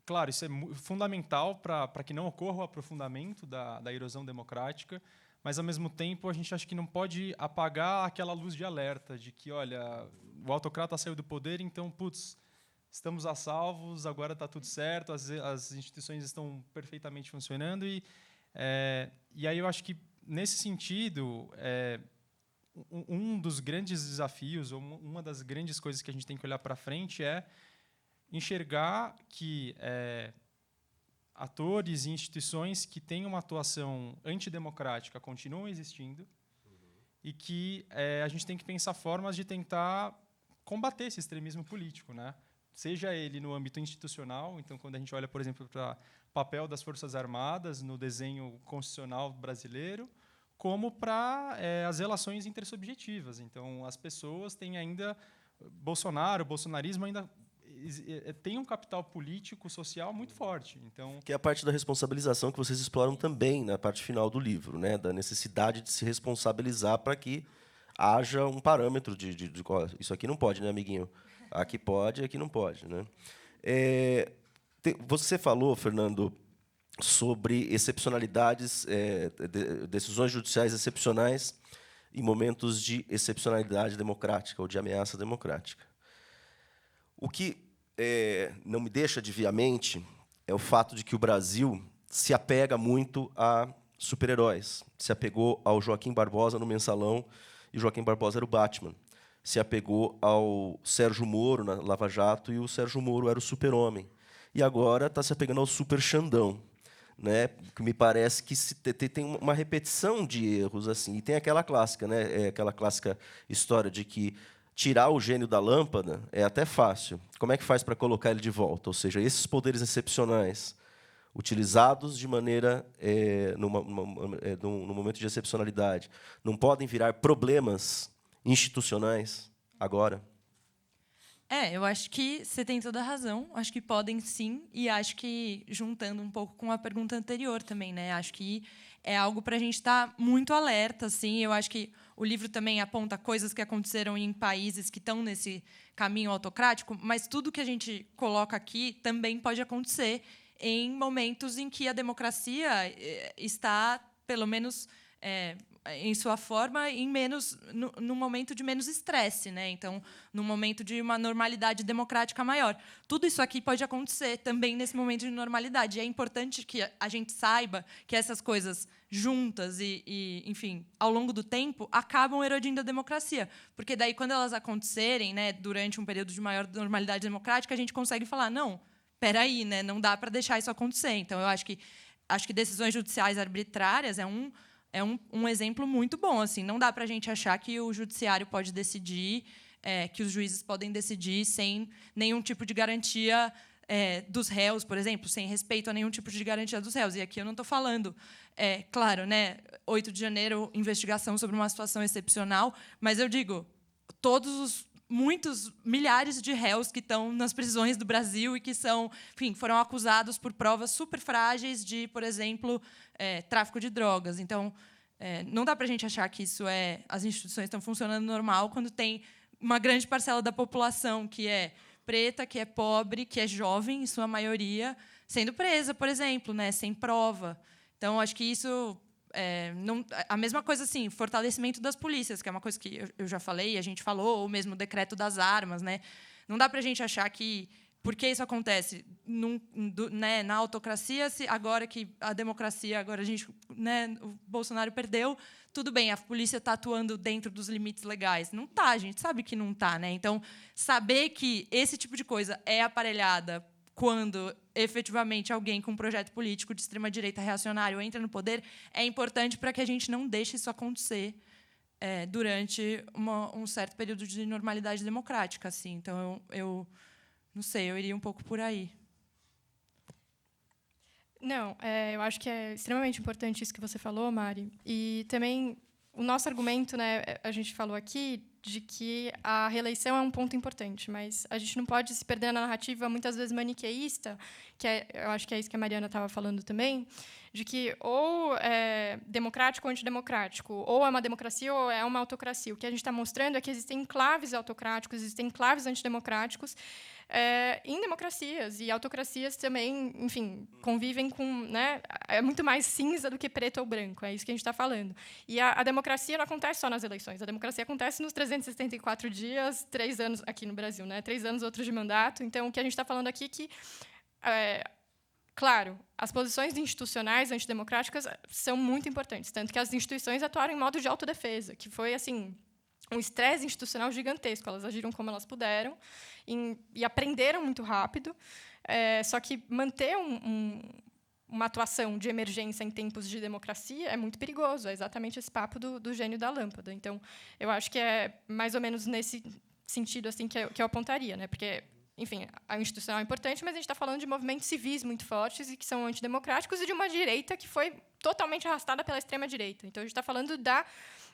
claro, isso é fundamental para que não ocorra o aprofundamento da erosão democrática, mas, ao mesmo tempo, a gente acha que não pode apagar aquela luz de alerta de que, olha, o autocrata saiu do poder, então, putz, estamos a salvos, agora está tudo certo, as instituições estão perfeitamente funcionando. E aí eu acho que, nesse sentido, um dos grandes desafios, ou uma das grandes coisas que a gente tem que olhar para frente é enxergar que atores e instituições que têm uma atuação antidemocrática continuam existindo, e que a gente tem que pensar formas de tentar combater esse extremismo político, né? Seja ele no âmbito institucional, então, quando a gente olha, por exemplo, para o papel das Forças Armadas no desenho constitucional brasileiro, como para as relações intersubjetivas. Então, as pessoas têm ainda... o bolsonarismo ainda tem um capital político, social muito forte. Então, que é a parte da responsabilização que vocês exploram também na parte final do livro, né? Da necessidade de se responsabilizar para que haja um parâmetro de isso aqui não pode, né, amiguinho? Aqui pode, aqui não pode, né? Você falou, Fernando, sobre excepcionalidades, decisões judiciais excepcionais em momentos de excepcionalidade democrática ou de ameaça democrática. O que não me deixa de vir à mente é o fato de que o Brasil se apega muito a super-heróis. Se apegou ao Joaquim Barbosa no Mensalão, e Joaquim Barbosa era o Batman. Se apegou ao Sérgio Moro na Lava Jato, e o Sérgio Moro era o super-homem. E agora está se apegando ao super-Xandão, né? Que me parece que tem uma repetição de erros assim. E tem aquela clássica, né? Aquela clássica história de que tirar o gênio da lâmpada é até fácil. Como é que faz para colocar ele de volta? Ou seja, esses poderes excepcionais, utilizados de maneira num momento de excepcionalidade, não podem virar problemas institucionais agora? Eu acho que você tem toda a razão. Acho que podem, sim. E acho que, juntando um pouco com a pergunta anterior também, né? Acho que é algo para a gente estar muito alerta, assim. Eu acho que o livro também aponta coisas que aconteceram em países que estão nesse caminho autocrático, mas tudo que a gente coloca aqui também pode acontecer em momentos em que a democracia está, pelo menos em sua forma, num momento de menos estresse, né? Então, num momento de uma normalidade democrática maior. Tudo isso aqui pode acontecer também nesse momento de normalidade. E é importante que a gente saiba que essas coisas juntas enfim, ao longo do tempo, acabam erodindo a democracia. Porque daí, quando elas acontecerem, né, durante um período de maior normalidade democrática, a gente consegue falar, não, espera aí, né, não dá para deixar isso acontecer. Então, eu acho que decisões judiciais arbitrárias é um exemplo muito bom. Assim, não dá para a gente achar que o judiciário pode decidir, que os juízes podem decidir sem nenhum tipo de garantia dos réus, por exemplo, sem respeito a nenhum tipo de garantia dos réus. E aqui eu não estou falando, claro, né, 8 de janeiro, investigação sobre uma situação excepcional, mas eu digo, muitos milhares de réus que estão nas prisões do Brasil e que foram acusados por provas super frágeis de, por exemplo, tráfico de drogas. Então, não dá para a gente achar que as instituições estão funcionando normal quando tem uma grande parcela da população que é preta, que é pobre, que é jovem, em sua maioria, sendo presa, por exemplo, né, sem prova. Então, acho que isso... a mesma coisa, assim, fortalecimento das polícias, que é uma coisa que eu já falei, a gente falou, ou mesmo o decreto das armas, né? Não dá para a gente achar que, porque isso acontece né, na autocracia, agora que a democracia, agora né, o Bolsonaro perdeu, tudo bem, a polícia está atuando dentro dos limites legais. Não está, a gente sabe que não está, né? Então, saber que esse tipo de coisa é aparelhada quando efetivamente alguém com um projeto político de extrema-direita reacionário entra no poder, é importante para que a gente não deixe isso acontecer durante um certo período de normalidade democrática. Assim. Então, eu não sei, eu iria um pouco por aí. Não, eu acho que é extremamente importante isso que você falou, Mari. E também o nosso argumento, né, a gente falou aqui, de que a reeleição é um ponto importante, mas a gente não pode se perder na narrativa, muitas vezes maniqueísta, eu acho que é isso que a Mariana estava falando também, de que ou é democrático ou antidemocrático, ou é uma democracia ou é uma autocracia. O que a gente está mostrando é que existem enclaves autocráticos, existem enclaves antidemocráticos em democracias, e autocracias também, enfim, convivem com... Né, é muito mais cinza do que preto ou branco, é isso que a gente está falando. E a democracia não acontece só nas eleições, a democracia acontece nos 364 dias, 3 anos aqui no Brasil, né, 3 anos, outros de mandato. Então, o que a gente está falando aqui é que... Claro, as posições institucionais antidemocráticas são muito importantes, tanto que as instituições atuaram em modo de autodefesa, que foi assim um estresse institucional gigantesco. Elas agiram como elas puderam e aprenderam muito rápido. Só que manter uma atuação de emergência em tempos de democracia é muito perigoso. É exatamente esse papo do gênio da lâmpada. Então, eu acho que é mais ou menos nesse sentido assim que eu apontaria, né? Porque enfim, a institucional é importante, mas a gente está falando de movimentos civis muito fortes e que são antidemocráticos e de uma direita que foi totalmente arrastada pela extrema-direita. Então, a gente está falando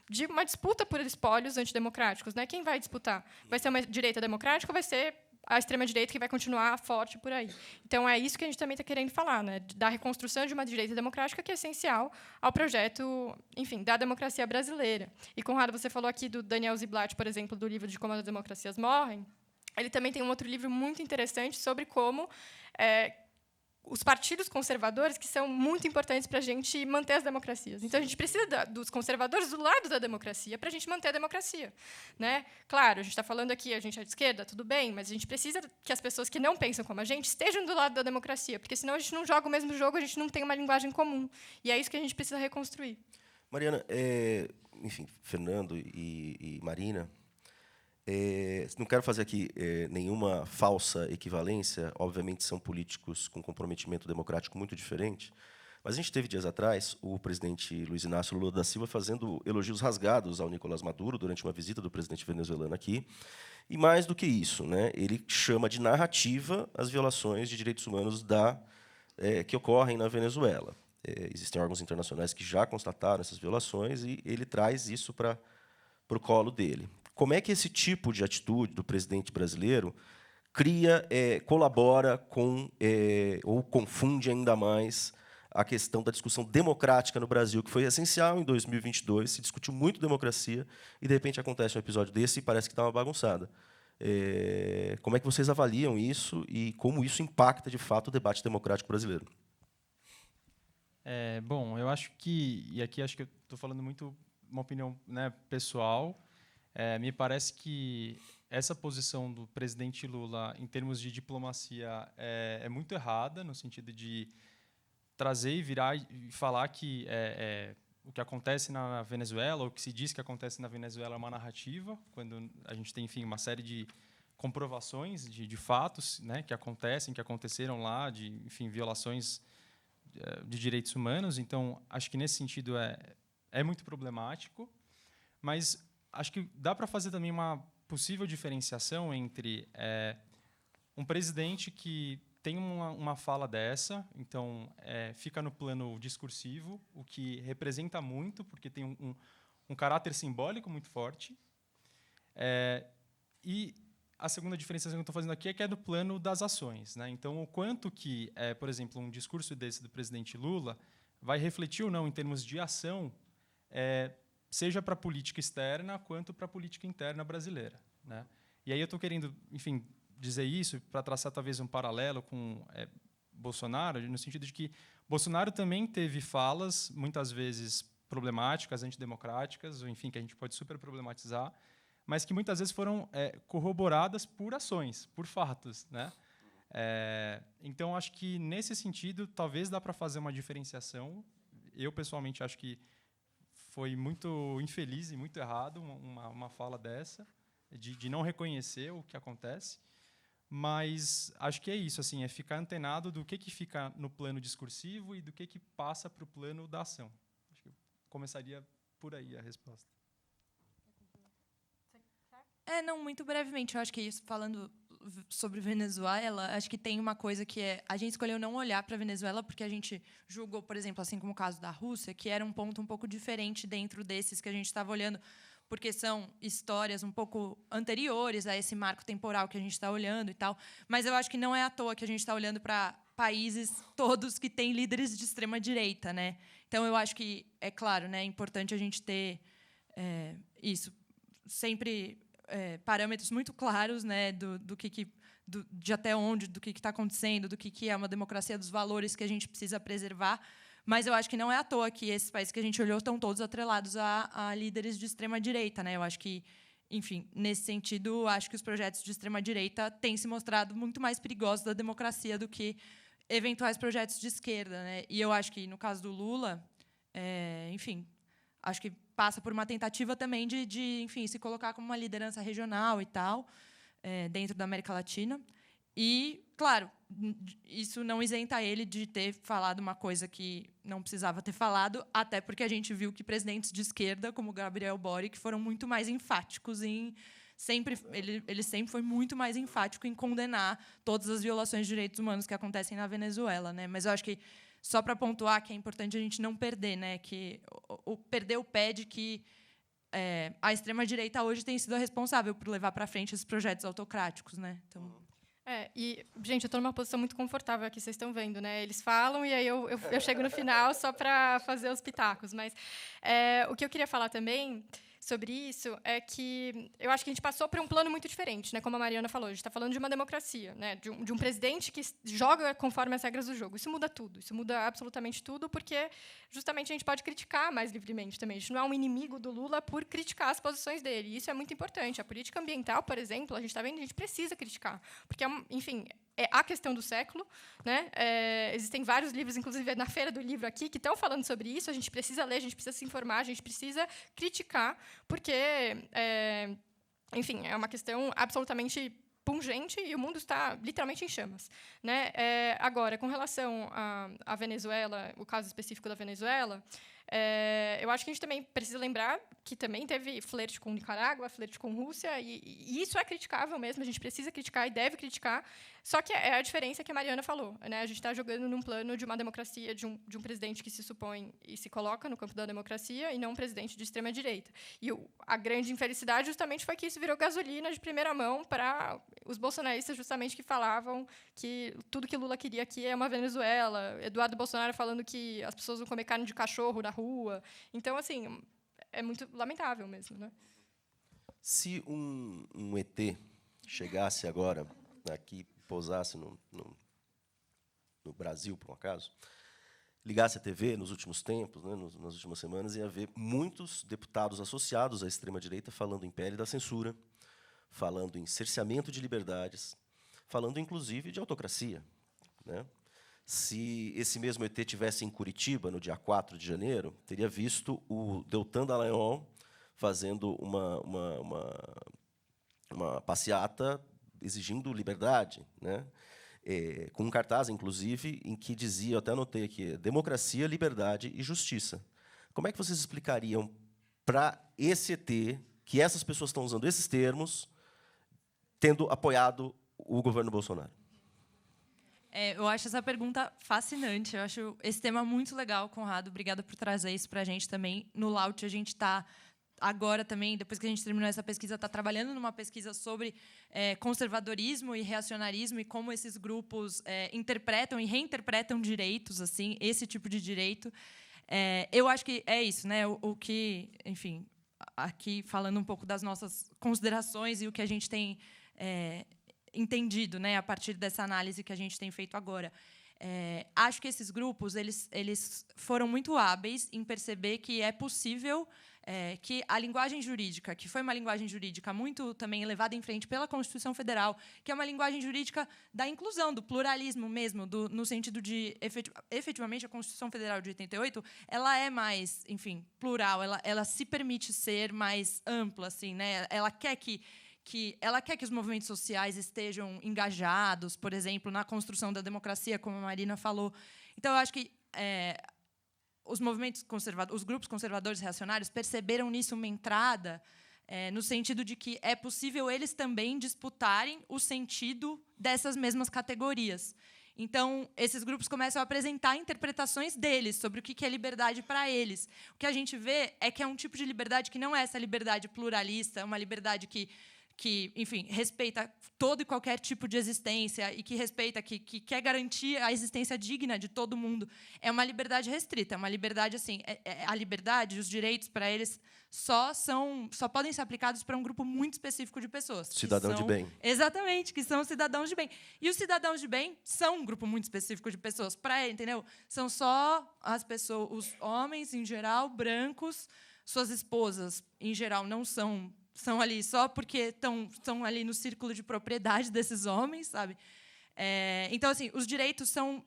de uma disputa por espólios antidemocráticos. Né? Quem vai disputar? Vai ser uma direita democrática ou vai ser a extrema-direita que vai continuar forte por aí. Então, é isso que a gente também está querendo falar, né? Da reconstrução de uma direita democrática que é essencial ao projeto, enfim, da democracia brasileira. E, Conrado, você falou aqui do Daniel Ziblatt, por exemplo, do livro de Como as Democracias Morrem. Ele também tem um outro livro muito interessante sobre como os partidos conservadores, que são muito importantes para a gente manter as democracias. Então, a gente precisa dos conservadores do lado da democracia para a gente manter a democracia, né? Claro, a gente está falando aqui, a gente é de esquerda, tudo bem, mas a gente precisa que as pessoas que não pensam como a gente estejam do lado da democracia, porque senão a gente não joga o mesmo jogo, a gente não tem uma linguagem comum. E é isso que a gente precisa reconstruir. Mariana, enfim, Fernando e Marina, não quero fazer aqui nenhuma falsa equivalência. Obviamente, são políticos com comprometimento democrático muito diferente. Mas a gente teve, dias atrás, o presidente Luiz Inácio Lula da Silva fazendo elogios rasgados ao Nicolás Maduro durante uma visita do presidente venezuelano aqui. E, mais do que isso, né, ele chama de narrativa as violações de direitos humanos que ocorrem na Venezuela. Existem órgãos internacionais que já constataram essas violações e ele traz isso para o colo dele. Como é que esse tipo de atitude do presidente brasileiro colabora com ou confunde ainda mais a questão da discussão democrática no Brasil, que foi essencial em 2022, se discutiu muito democracia, e, de repente, acontece um episódio desse e parece que está uma bagunçada. Como é que vocês avaliam isso e como isso impacta, de fato, o debate democrático brasileiro? Bom, eu acho que, e aqui acho que eu estou falando muito uma opinião, né, pessoal, me parece que essa posição do presidente Lula, em termos de diplomacia, é muito errada, no sentido de trazer e virar e falar que o que acontece na Venezuela, ou o que se diz que acontece na Venezuela, é uma narrativa, quando a gente tem, enfim, uma série de comprovações de fatos, né, que aconteceram lá, de, enfim, violações de direitos humanos. Então, acho que, nesse sentido, é muito problemático, mas acho que dá para fazer também uma possível diferenciação entre um presidente que tem uma fala dessa, então fica no plano discursivo, o que representa muito, porque tem um caráter simbólico muito forte. E a segunda diferenciação que eu estou fazendo aqui é que é do plano das ações, né? Então, o quanto que, por exemplo, um discurso desse do presidente Lula vai refletir ou não em termos de ação, seja para a política externa quanto para a política interna brasileira, né? E aí eu estou querendo, enfim, dizer isso para traçar talvez um paralelo com Bolsonaro, no sentido de que Bolsonaro também teve falas, muitas vezes problemáticas, antidemocráticas, ou, enfim, que a gente pode super problematizar, mas que muitas vezes foram corroboradas por ações, por fatos, né? Então, acho que, nesse sentido, talvez dá para fazer uma diferenciação. Eu, pessoalmente, acho que foi muito infeliz e muito errado uma fala dessa, de não reconhecer o que acontece. Mas acho que é isso, assim, é ficar antenado do que fica no plano discursivo e do que passa para o plano da ação. Acho que eu começaria por aí a resposta. Não, muito brevemente. Eu acho que isso, falando sobre Venezuela, acho que tem uma coisa que a gente escolheu não olhar para a Venezuela porque a gente julgou, por exemplo, assim como o caso da Rússia, que era um ponto um pouco diferente dentro desses que a gente estava olhando, porque são histórias um pouco anteriores a esse marco temporal que a gente está olhando e tal. Mas eu acho que não é à toa que a gente está olhando para países todos que têm líderes de extrema-direita, né? Então, eu acho que, é claro, né, é importante a gente ter isso, sempre parâmetros muito claros, né, de até onde, do que está acontecendo, do que é uma democracia, dos valores que a gente precisa preservar. Mas eu acho que não é à toa que esses países que a gente olhou estão todos atrelados a líderes de extrema-direita, né? Eu acho que, enfim, nesse sentido, acho que os projetos de extrema-direita têm se mostrado muito mais perigosos da democracia do que eventuais projetos de esquerda, né? E eu acho que, no caso do Lula, enfim, acho que passa por uma tentativa também de enfim, se colocar como uma liderança regional e tal, dentro da América Latina. E, claro, isso não isenta ele de ter falado uma coisa que não precisava ter falado, até porque a gente viu que presidentes de esquerda, como Gabriel Boric, foram muito mais enfáticos em ele sempre foi muito mais enfático em condenar todas as violações de direitos humanos que acontecem na Venezuela, né? Mas eu acho que, só para pontuar, que é importante a gente não perder, né? Que perder o pé de que a extrema-direita hoje tem sido a responsável por levar para frente esses projetos autocráticos, né? Então, E, gente, eu estou numa posição muito confortável aqui, vocês estão vendo, né? Eles falam e aí eu chego no final só para fazer os pitacos. Mas o que eu queria falar também sobre isso é que eu acho que a gente passou por um plano muito diferente, né? Como a Mariana falou, a gente está falando de uma democracia, né? De um presidente que joga conforme as regras do jogo. Isso muda tudo, isso muda absolutamente tudo, porque justamente a gente pode criticar mais livremente também. A gente não é um inimigo do Lula por criticar as posições dele. E isso é muito importante. A política ambiental, por exemplo, a gente está vendo, a gente precisa criticar, porque, enfim, é a questão do século, né? Existem vários livros, inclusive na Feira do Livro aqui, que estão falando sobre isso. A gente precisa ler, a gente precisa se informar, a gente precisa criticar, porque, enfim, é uma questão absolutamente pungente e o mundo está literalmente em chamas, né? Agora, com relação à Venezuela, o caso específico da Venezuela, eu acho que a gente também precisa lembrar que também teve flerte com Nicarágua, flerte com Rússia, e isso é criticável mesmo, a gente precisa criticar e deve criticar, só que é a diferença que a Mariana falou, né? A gente está jogando num plano de uma democracia, de um presidente que se supõe e se coloca no campo da democracia, e não um presidente de extrema-direita. E a grande infelicidade justamente foi que isso virou gasolina de primeira mão para os bolsonaristas, justamente, que falavam que tudo que Lula queria aqui é uma Venezuela, Eduardo Bolsonaro falando que as pessoas vão comer carne de cachorro na rua. Então, assim, é muito lamentável mesmo, né? Se um ET chegasse agora aqui, pousasse no Brasil, por um acaso, ligasse a TV nos últimos tempos, né, nas últimas semanas, ia ver muitos deputados associados à extrema-direita falando em pele da censura, falando em cerceamento de liberdades, falando, inclusive, de autocracia, né? Se esse mesmo ET estivesse em Curitiba, no dia 4 de janeiro, teria visto o Deltan Dallagnol fazendo uma passeata exigindo liberdade, né? Com um cartaz, inclusive, em que dizia, eu até anotei aqui, democracia, liberdade e justiça. Como é que vocês explicariam para esse ET que essas pessoas estão usando esses termos, tendo apoiado o governo Bolsonaro? Eu acho essa pergunta fascinante. Eu acho esse tema muito legal, Conrado. Obrigada por trazer isso para a gente também. No Laut, a gente está agora também, depois que a gente terminou essa pesquisa, está trabalhando numa pesquisa sobre conservadorismo e reacionarismo e como esses grupos interpretam e reinterpretam direitos, assim, esse tipo de direito. Eu acho que é isso, né? O que, enfim, aqui falando um pouco das nossas considerações e o que a gente tem entendido, né, a partir dessa análise que a gente tem feito agora. Acho que esses grupos eles foram muito hábeis em perceber que é possível que a linguagem jurídica, que foi uma linguagem jurídica muito também levada em frente pela Constituição Federal, que é uma linguagem jurídica da inclusão, do pluralismo mesmo, no sentido de, efetivamente, a Constituição Federal de 88, ela é mais, enfim, plural, ela se permite ser mais ampla, assim, né? Ela quer que os movimentos sociais estejam engajados, por exemplo, na construção da democracia, como a Marina falou. Então, eu acho que os movimentos conservadores, os grupos conservadores reacionários perceberam nisso uma entrada no sentido de que é possível eles também disputarem o sentido dessas mesmas categorias. Então, esses grupos começam a apresentar interpretações deles sobre o que é liberdade para eles. O que a gente vê é que é um tipo de liberdade que não é essa liberdade pluralista, uma liberdade que enfim, respeita todo e qualquer tipo de existência e que respeita, que quer garantir a existência digna de todo mundo. É uma liberdade restrita, é uma liberdade assim, a liberdade, os direitos para eles só podem ser aplicados para um grupo muito específico de pessoas. Cidadão de bem. Exatamente, que são cidadãos de bem. E os cidadãos de bem são um grupo muito específico de pessoas, entendeu? São só as pessoas, os homens em geral, brancos, suas esposas em geral não são ali só porque estão ali no círculo de propriedade desses homens, sabe? Então, assim, os direitos são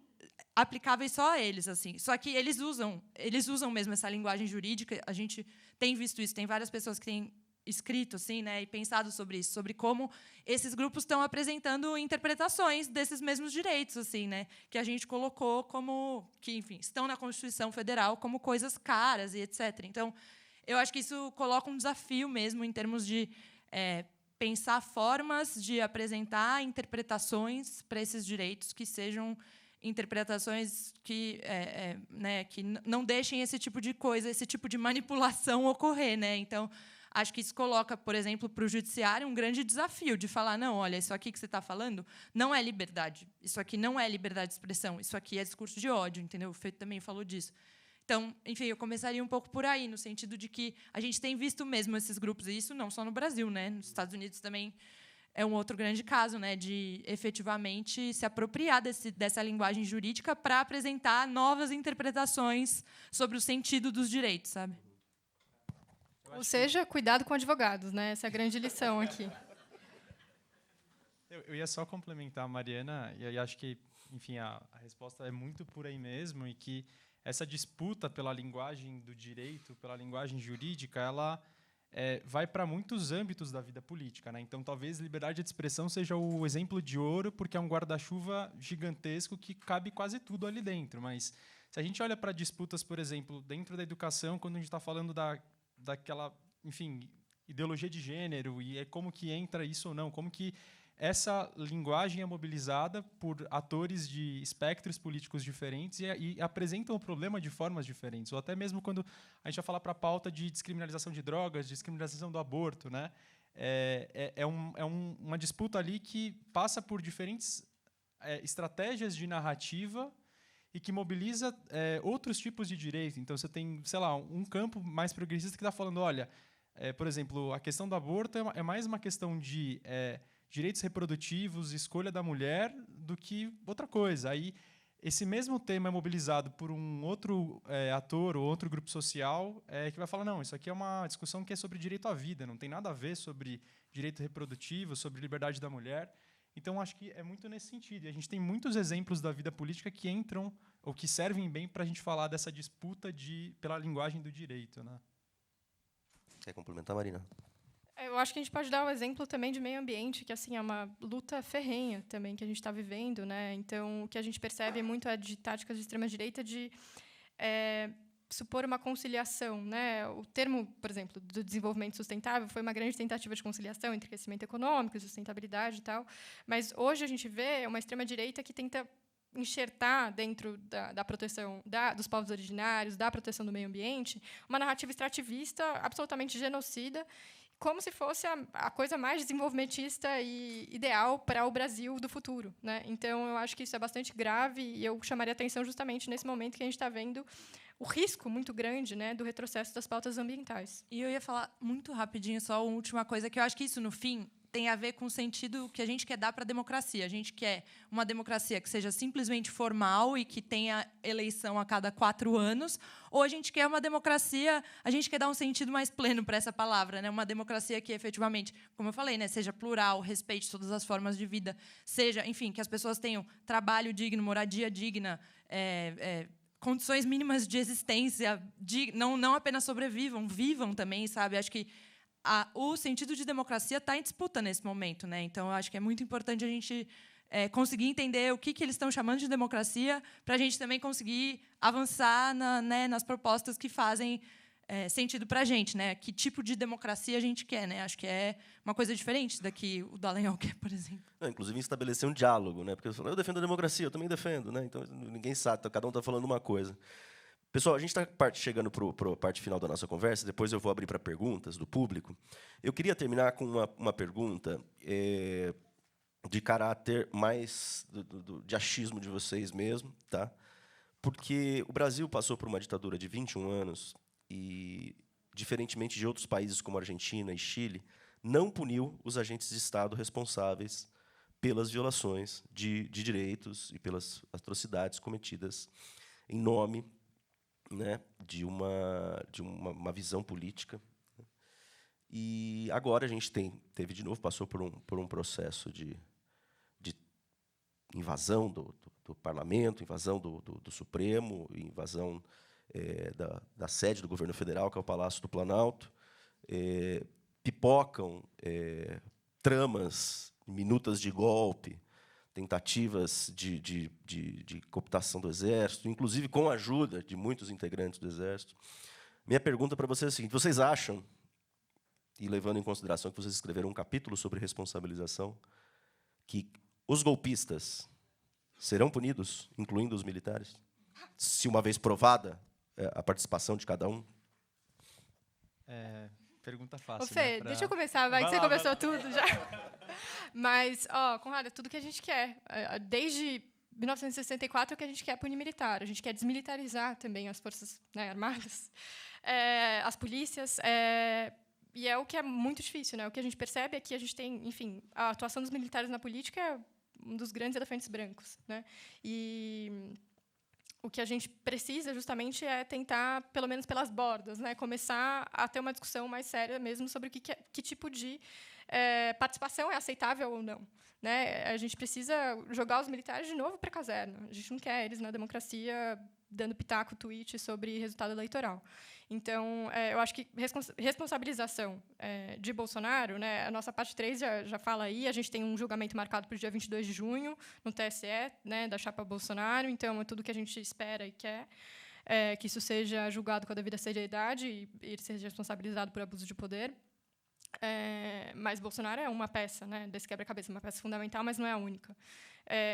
aplicáveis só a eles, assim. Só que eles usam mesmo essa linguagem jurídica. A gente tem visto isso. Tem várias pessoas que têm escrito, assim, né, e pensado sobre isso, sobre como esses grupos estão apresentando interpretações desses mesmos direitos, assim, né, que a gente colocou como que, enfim, estão na Constituição Federal como coisas caras e etc. Então, eu acho que isso coloca um desafio mesmo em termos de pensar formas de apresentar interpretações para esses direitos que sejam interpretações que não deixem esse tipo de coisa, esse tipo de manipulação ocorrer, né? Então, acho que isso coloca, por exemplo, para o judiciário um grande desafio de falar, não, olha, isso aqui que você está falando não é liberdade, isso aqui não é liberdade de expressão, isso aqui é discurso de ódio, entendeu? O Fê também falou disso. Então, enfim, eu começaria um pouco por aí, no sentido de que a gente tem visto mesmo esses grupos, e isso não só no Brasil, né? Nos Estados Unidos também é um outro grande caso, né, de efetivamente se apropriar dessa linguagem jurídica para apresentar novas interpretações sobre o sentido dos direitos, sabe? Ou seja, cuidado com advogados, né? Essa é a grande lição aqui. Eu ia só complementar a Mariana, e aí acho que, enfim, a resposta é muito por aí mesmo, e que essa disputa pela linguagem do direito, pela linguagem jurídica, ela vai para muitos âmbitos da vida política, né? Então, talvez liberdade de expressão seja o exemplo de ouro, porque é um guarda-chuva gigantesco que cabe quase tudo ali dentro. Mas, se a gente olha para disputas, por exemplo, dentro da educação, quando a gente está falando daquela, enfim, ideologia de gênero, e como que entra isso ou não, como que essa linguagem é mobilizada por atores de espectros políticos diferentes e apresentam o problema de formas diferentes. Ou até mesmo quando a gente vai falar para a pauta de descriminalização de drogas, descriminalização do aborto, né? Uma disputa ali que passa por diferentes estratégias de narrativa e que mobiliza outros tipos de direito. Então, você tem, sei lá, um campo mais progressista que está falando, olha, por exemplo, a questão do aborto é mais uma questão de direitos reprodutivos, escolha da mulher, do que outra coisa. Aí, esse mesmo tema é mobilizado por um outro ator ou outro grupo social que vai falar, não, isso aqui é uma discussão que é sobre direito à vida, não tem nada a ver sobre direito reprodutivo, sobre liberdade da mulher. Então, acho que é muito nesse sentido. E a gente tem muitos exemplos da vida política que entram ou que servem bem para a gente falar dessa disputa pela linguagem do direito, né? Quer complementar, Marina? Eu acho que a gente pode dar o exemplo também de meio ambiente, que assim é uma luta ferrenha também que a gente está vivendo, né? Então, o que a gente percebe muito é de táticas de extrema direita de supor uma conciliação, né? O termo, por exemplo, do desenvolvimento sustentável foi uma grande tentativa de conciliação entre crescimento econômico, sustentabilidade e tal, mas hoje a gente vê uma extrema direita que tenta enxertar dentro da proteção dos povos originários, da proteção do meio ambiente, uma narrativa extrativista absolutamente genocida, como se fosse a coisa mais desenvolvimentista e ideal para o Brasil do futuro, né? Então, eu acho que isso é bastante grave e eu chamaria atenção justamente nesse momento que a gente está vendo o risco muito grande, né, do retrocesso das pautas ambientais. E eu ia falar muito rapidinho só uma última coisa, que eu acho que isso, no fim, tem a ver com o sentido que a gente quer dar para a democracia. A gente quer uma democracia que seja simplesmente formal e que tenha eleição a cada 4 anos, ou a gente quer uma democracia, a gente quer dar um sentido mais pleno para essa palavra, né? Uma democracia que, efetivamente, como eu falei, né, seja plural, respeite todas as formas de vida, seja, enfim, que as pessoas tenham trabalho digno, moradia digna, condições mínimas de existência, não apenas sobrevivam, vivam também, sabe? Acho que o sentido de democracia está em disputa nesse momento, né? Então, eu acho que é muito importante a gente conseguir entender o que eles estão chamando de democracia, para a gente também conseguir avançar nas propostas que fazem sentido para a gente, né? Que tipo de democracia a gente quer, né? Acho que é uma coisa diferente da que o Dallagnol quer, por exemplo. Inclusive, estabelecer um diálogo, né? Porque eu defendo a democracia, eu também defendo, né? Então, ninguém sabe, cada um está falando uma coisa. Pessoal, a gente está chegando para a parte final da nossa conversa, depois eu vou abrir para perguntas do público. Eu queria terminar com uma pergunta de caráter mais de achismo de vocês mesmo, tá? Porque o Brasil passou por uma ditadura de 21 anos e, diferentemente de outros países como Argentina e Chile, não puniu os agentes de Estado responsáveis pelas violações de direitos e pelas atrocidades cometidas em nome, né, de uma visão política. E agora a gente teve de novo, passou por um processo de invasão do parlamento, invasão do Supremo, invasão da sede do governo federal, que é o Palácio do Planalto. Pipocam tramas, minutas de golpe, tentativas de cooptação do Exército, inclusive com a ajuda de muitos integrantes do Exército. Minha pergunta para vocês é a seguinte: vocês acham, e levando em consideração que vocês escreveram um capítulo sobre responsabilização, que os golpistas serão punidos, incluindo os militares, se uma vez provada a participação de cada um? Pergunta fácil. Ô, Fê, né, deixa eu começar, vai que você lá, começou tudo já. Mas, Conrado, é tudo que a gente quer. Desde 1964 é o que a gente quer punir militar. A gente quer desmilitarizar também as forças, né, armadas, as polícias. E é o que é muito difícil, né? O que a gente percebe é que a gente tem, enfim, a atuação dos militares na política é um dos grandes elefantes brancos, né? E o que a gente precisa justamente é tentar, pelo menos pelas bordas, né, começar a ter uma discussão mais séria mesmo sobre que tipo de participação é aceitável ou não, né? A gente precisa jogar os militares de novo para a caserna. A gente não quer eles na democracia dando pitaco, tweet sobre resultado eleitoral. Então, eu acho que responsabilização de Bolsonaro, né, a nossa parte 3 já fala aí, a gente tem um julgamento marcado para o dia 22 de junho, no TSE, né, da chapa Bolsonaro, então é tudo que a gente espera e quer, que isso seja julgado com a devida seriedade e ele seja responsabilizado por abuso de poder. Mas Bolsonaro é uma peça, né, desse quebra-cabeça, uma peça fundamental, mas não é a única.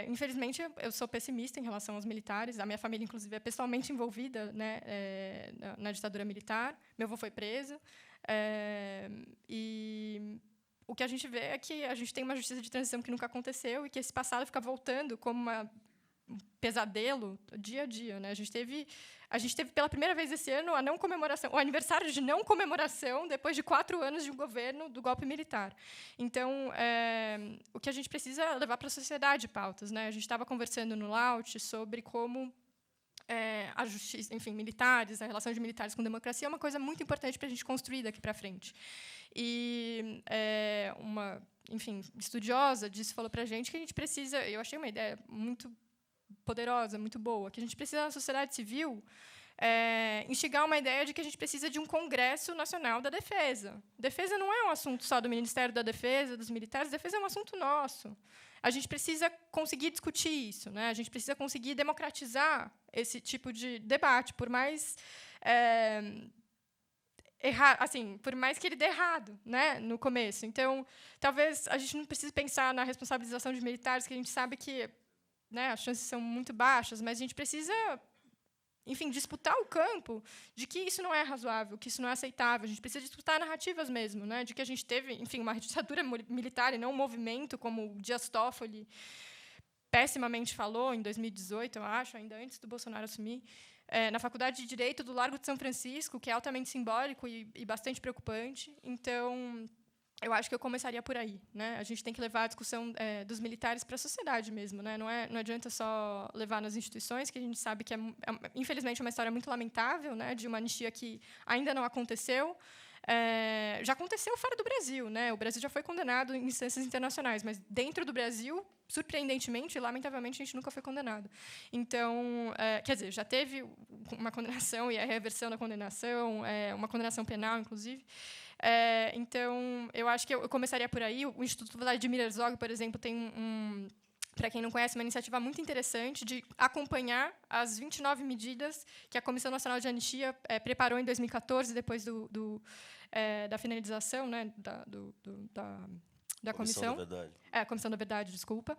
Infelizmente, eu sou pessimista em relação aos militares. A minha família, inclusive, é pessoalmente envolvida, né, na ditadura militar. Meu avô foi preso. E o que a gente vê é que a gente tem uma justiça de transição que nunca aconteceu e que esse passado fica voltando como um pesadelo dia a dia, né? A gente teve pela primeira vez esse ano a não comemoração, o aniversário de não comemoração depois de 4 anos de um governo do golpe militar. Então, o que a gente precisa é levar para a sociedade pautas, né? A gente estava conversando no Laut sobre como a justiça, enfim, militares, a relação de militares com democracia é uma coisa muito importante para a gente construir daqui para frente. E uma, enfim, estudiosa falou para a gente que a gente precisa, eu achei uma ideia muito poderosa, muito boa, que a gente precisa, na sociedade civil, instigar uma ideia de que a gente precisa de um Congresso Nacional da Defesa. Defesa não é um assunto só do Ministério da Defesa, dos militares, defesa é um assunto nosso. A gente precisa conseguir discutir isso, né? A gente precisa conseguir democratizar esse tipo de debate, por mais por mais que ele dê errado, né, no começo. Então, talvez a gente não precise pensar na responsabilização de militares, que a gente sabe que, né, as chances são muito baixas, mas a gente precisa, enfim, disputar o campo de que isso não é razoável, que isso não é aceitável. A gente precisa disputar narrativas mesmo, né, de que a gente teve, enfim, uma ditadura militar e não um movimento, como o Dias Toffoli pessimamente falou em 2018, eu acho, ainda antes do Bolsonaro assumir, na Faculdade de Direito do Largo de São Francisco, que é altamente simbólico e bastante preocupante. Então, eu acho que eu começaria por aí, né? A gente tem que levar a discussão dos militares para a sociedade mesmo, né? Não adianta só levar nas instituições, que a gente sabe que infelizmente, uma história muito lamentável, né? De uma anistia que ainda não aconteceu. Já aconteceu fora do Brasil, né? O Brasil já foi condenado em instâncias internacionais, mas dentro do Brasil, surpreendentemente e lamentavelmente, a gente nunca foi condenado. Então, quer dizer, já teve uma condenação e a reversão da condenação, uma condenação penal, inclusive. Então, eu acho que eu começaria por aí. O Instituto Vladimir Herzog, por exemplo, tem para quem não conhece, uma iniciativa muito interessante de acompanhar as 29 medidas que a Comissão Nacional de Anistia preparou em 2014, depois da finalização, né, da comissão. Da Verdade. A Comissão da Verdade, desculpa.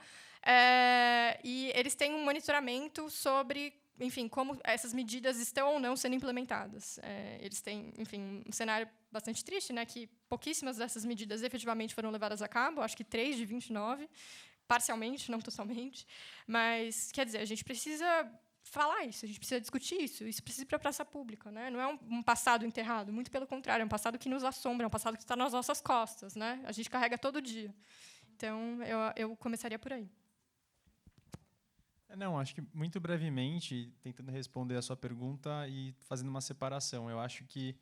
E eles têm um monitoramento sobre, enfim, como essas medidas estão ou não sendo implementadas. Eles têm, enfim, um cenário bastante triste, né, que pouquíssimas dessas medidas efetivamente foram levadas a cabo, acho que 3 de 29, parcialmente, não totalmente. Mas, quer dizer, a gente precisa falar isso, a gente precisa discutir isso precisa ir para a praça pública, né? Não é um passado enterrado, muito pelo contrário, é um passado que nos assombra, é um passado que está nas nossas costas, né? A gente carrega todo dia. Então, eu começaria por aí. Não, acho que muito brevemente, tentando responder a sua pergunta e fazendo uma separação, eu acho que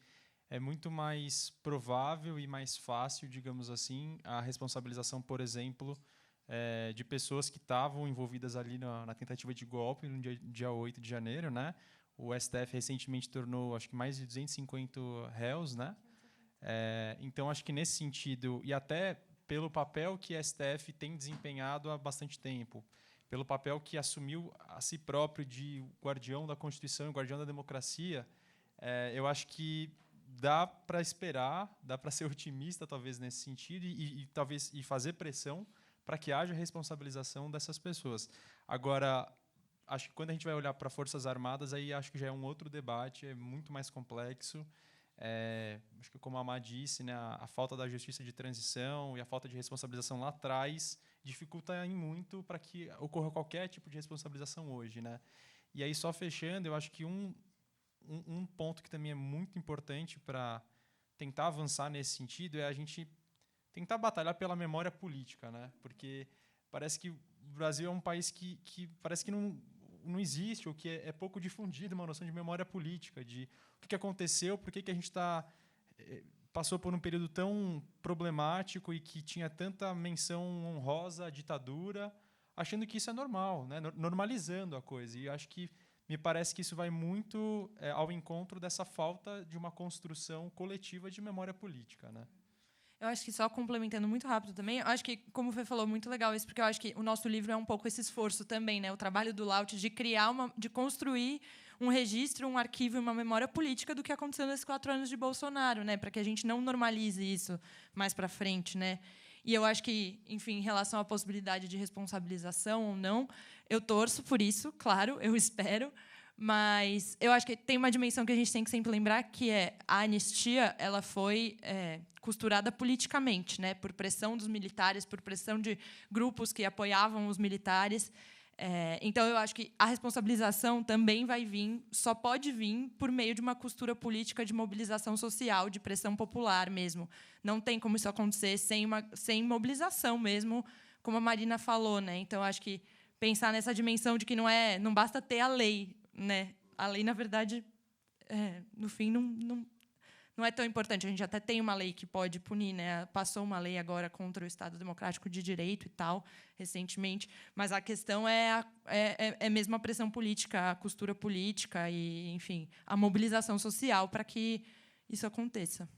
é muito mais provável e mais fácil, digamos assim, a responsabilização, por exemplo, de pessoas que estavam envolvidas ali na tentativa de golpe no dia 8 de janeiro, né? O STF recentemente tornou, acho que mais de 250 réus, né? Então, acho que nesse sentido, e até pelo papel que a STF tem desempenhado há bastante tempo, pelo papel que assumiu a si próprio de guardião da Constituição e guardião da democracia, eu acho que dá para esperar, dá para ser otimista, talvez, nesse sentido, e talvez fazer pressão para que haja responsabilização dessas pessoas. Agora, acho que quando a gente vai olhar para Forças Armadas, aí acho que já é um outro debate, é muito mais complexo. Acho que, como a Má disse, né, a falta da justiça de transição e a falta de responsabilização lá atrás dificulta em muito para que ocorra qualquer tipo de responsabilização hoje, né? E aí, só fechando, eu acho que um ponto que também é muito importante para tentar avançar nesse sentido é a gente tentar batalhar pela memória política, né? Porque parece que o Brasil é um país que parece que não existe, ou que é pouco difundido uma noção de memória política, de o que aconteceu, por que a gente passou por um período tão problemático e que tinha tanta menção honrosa à ditadura, achando que isso é normal, né? Normalizando a coisa. E acho que me parece que isso vai muito ao encontro dessa falta de uma construção coletiva de memória política, né? Eu acho que, só complementando muito rápido também, eu acho que, como o Fê falou, muito legal isso, porque eu acho que o nosso livro é um pouco esse esforço também, né? O trabalho do Laut de criar de construir um registro, um arquivo e uma memória política do que aconteceu nesses 4 anos de Bolsonaro, né? Para que a gente não normalize isso mais para frente, né? E eu acho que, enfim, em relação à possibilidade de responsabilização ou não, eu torço por isso, claro, eu espero. Mas eu acho que tem uma dimensão que a gente tem que sempre lembrar, que é a anistia, ela foi costurada politicamente, né, por pressão dos militares, por pressão de grupos que apoiavam os militares. Então, eu acho que a responsabilização também vai vir, só pode vir por meio de uma costura política de mobilização social, de pressão popular mesmo. Não tem como isso acontecer sem mobilização mesmo, como a Marina falou, né? Então, eu acho que pensar nessa dimensão de que não basta ter a lei, né? A lei, na verdade, no fim, não é tão importante. A gente até tem uma lei que pode punir, né? Passou uma lei agora contra o Estado Democrático de Direito e tal, recentemente. Mas a questão é mesmo a pressão política, a costura política e, enfim, a mobilização social para que isso aconteça.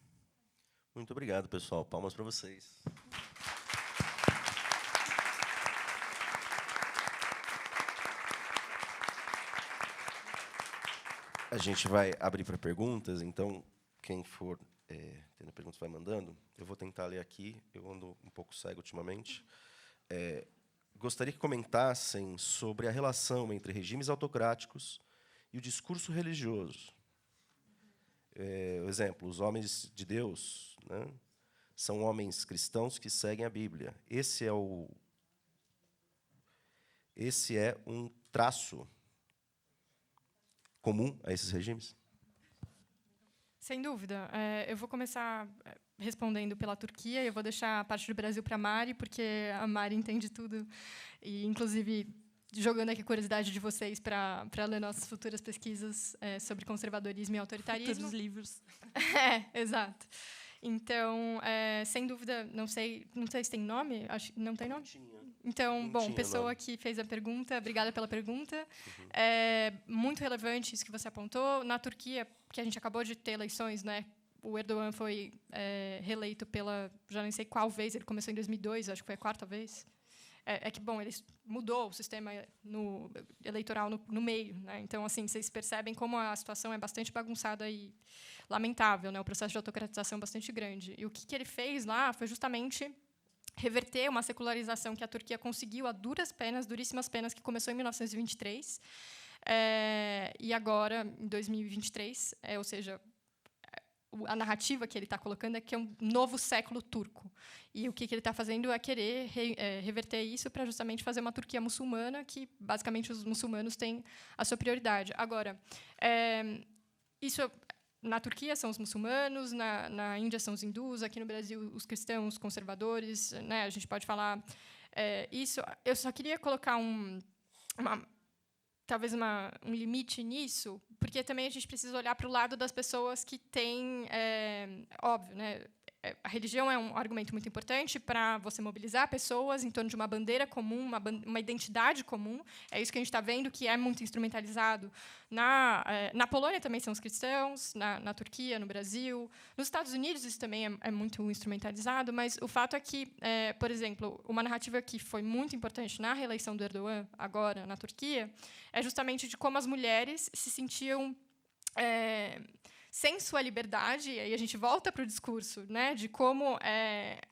Muito obrigado, pessoal. Palmas para vocês. A gente vai abrir para perguntas, então, quem for tendo perguntas vai mandando. Eu vou tentar ler aqui, eu ando um pouco cego ultimamente. Gostaria que comentassem sobre a relação entre regimes autocráticos e o discurso religioso. Exemplo, os homens de Deus, né, são homens cristãos que seguem a Bíblia. Esse é um traço comum a esses regimes? Sem dúvida. Eu vou começar respondendo pela Turquia, eu vou deixar a parte do Brasil para a Mari, porque a Mari entende tudo, e, inclusive, jogando aqui a curiosidade de vocês para ler nossas futuras pesquisas sobre conservadorismo e autoritarismo. Futuros livros. Exato. Então, sem dúvida, não sei se tem nome, acho que não tem nome. Então, bom, pessoa que fez a pergunta, obrigada pela pergunta. É muito relevante isso que você apontou. Na Turquia, que a gente acabou de ter eleições, né? O Erdogan foi reeleito já nem sei qual vez, ele começou em 2002, acho que foi a 4ª vez. Que, bom, ele mudou o sistema eleitoral no meio, né? Então, assim, vocês percebem como a situação é bastante bagunçada e lamentável, né? O processo de autocratização é bastante grande. E o que ele fez lá foi justamente reverter uma secularização que a Turquia conseguiu a duríssimas penas, que começou em 1923, e agora, em 2023, ou seja, a narrativa que ele está colocando é que é um novo século turco. E o que ele está fazendo é querer reverter isso para justamente fazer uma Turquia muçulmana, que, basicamente, os muçulmanos têm a sua prioridade. Agora, isso na Turquia são os muçulmanos, na Índia são os hindus, aqui no Brasil os cristãos conservadores, né? A gente pode falar isso. Eu só queria colocar talvez um limite nisso, porque também a gente precisa olhar para o lado das pessoas que têm, óbvio, né? A religião é um argumento muito importante para você mobilizar pessoas em torno de uma bandeira comum, uma identidade comum. É isso que a gente está vendo, que é muito instrumentalizado. Na Polônia também são os cristãos, na Turquia, no Brasil. Nos Estados Unidos isso também é muito instrumentalizado, mas o fato é que, por exemplo, uma narrativa que foi muito importante na reeleição do Erdogan, agora, na Turquia, é justamente de como as mulheres se sentiam sem sua liberdade, e aí a gente volta para o discurso, né, de como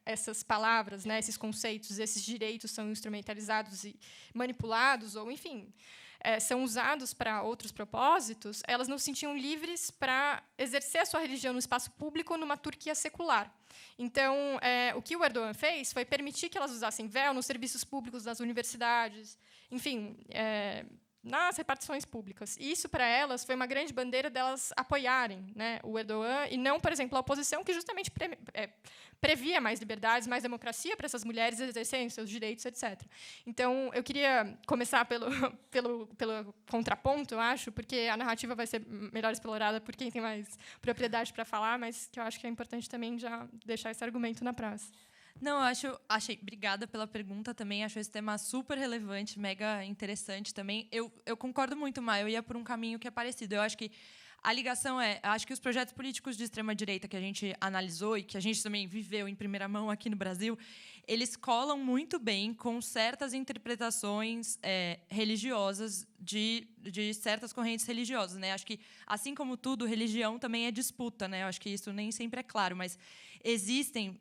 essas palavras, né, esses conceitos, esses direitos são instrumentalizados e manipulados, ou, enfim, são usados para outros propósitos, elas não se sentiam livres para exercer a sua religião no espaço público numa Turquia secular. Então, o que o Erdogan fez foi permitir que elas usassem véu nos serviços públicos das universidades, enfim, nas repartições públicas. E isso, para elas, foi uma grande bandeira delas apoiarem, né, o Erdogan, e não, por exemplo, a oposição, que justamente previa mais liberdades, mais democracia para essas mulheres exercerem seus direitos, etc. Então, eu queria começar pelo contraponto, eu acho, porque a narrativa vai ser melhor explorada por quem tem mais propriedade para falar, mas que eu acho que é importante também já deixar esse argumento na praça. Não, obrigada pela pergunta também, acho esse tema super relevante, mega interessante também. Eu concordo muito, Maia, eu ia por um caminho que é parecido. Eu acho que a ligação acho que os projetos políticos de extrema-direita que a gente analisou e que a gente também viveu em primeira mão aqui no Brasil, eles colam muito bem com certas interpretações religiosas de certas correntes religiosas, né? Acho que, assim como tudo, religião também é disputa, né? Eu acho que isso nem sempre é claro, mas existem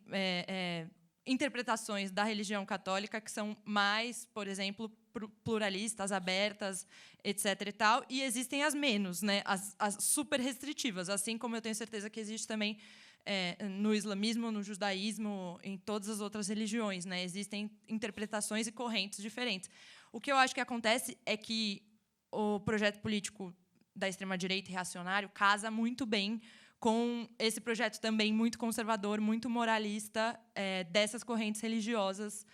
interpretações da religião católica que são mais, por exemplo, pluralistas, abertas, etc. e tal, e existem as menos, né, as super restritivas, assim como eu tenho certeza que existe também no islamismo, no judaísmo, em todas as outras religiões, né, existem interpretações e correntes diferentes. O que eu acho que acontece é que o projeto político da extrema-direita e reacionário casa muito bem com esse projeto também muito conservador, muito moralista, dessas correntes religiosas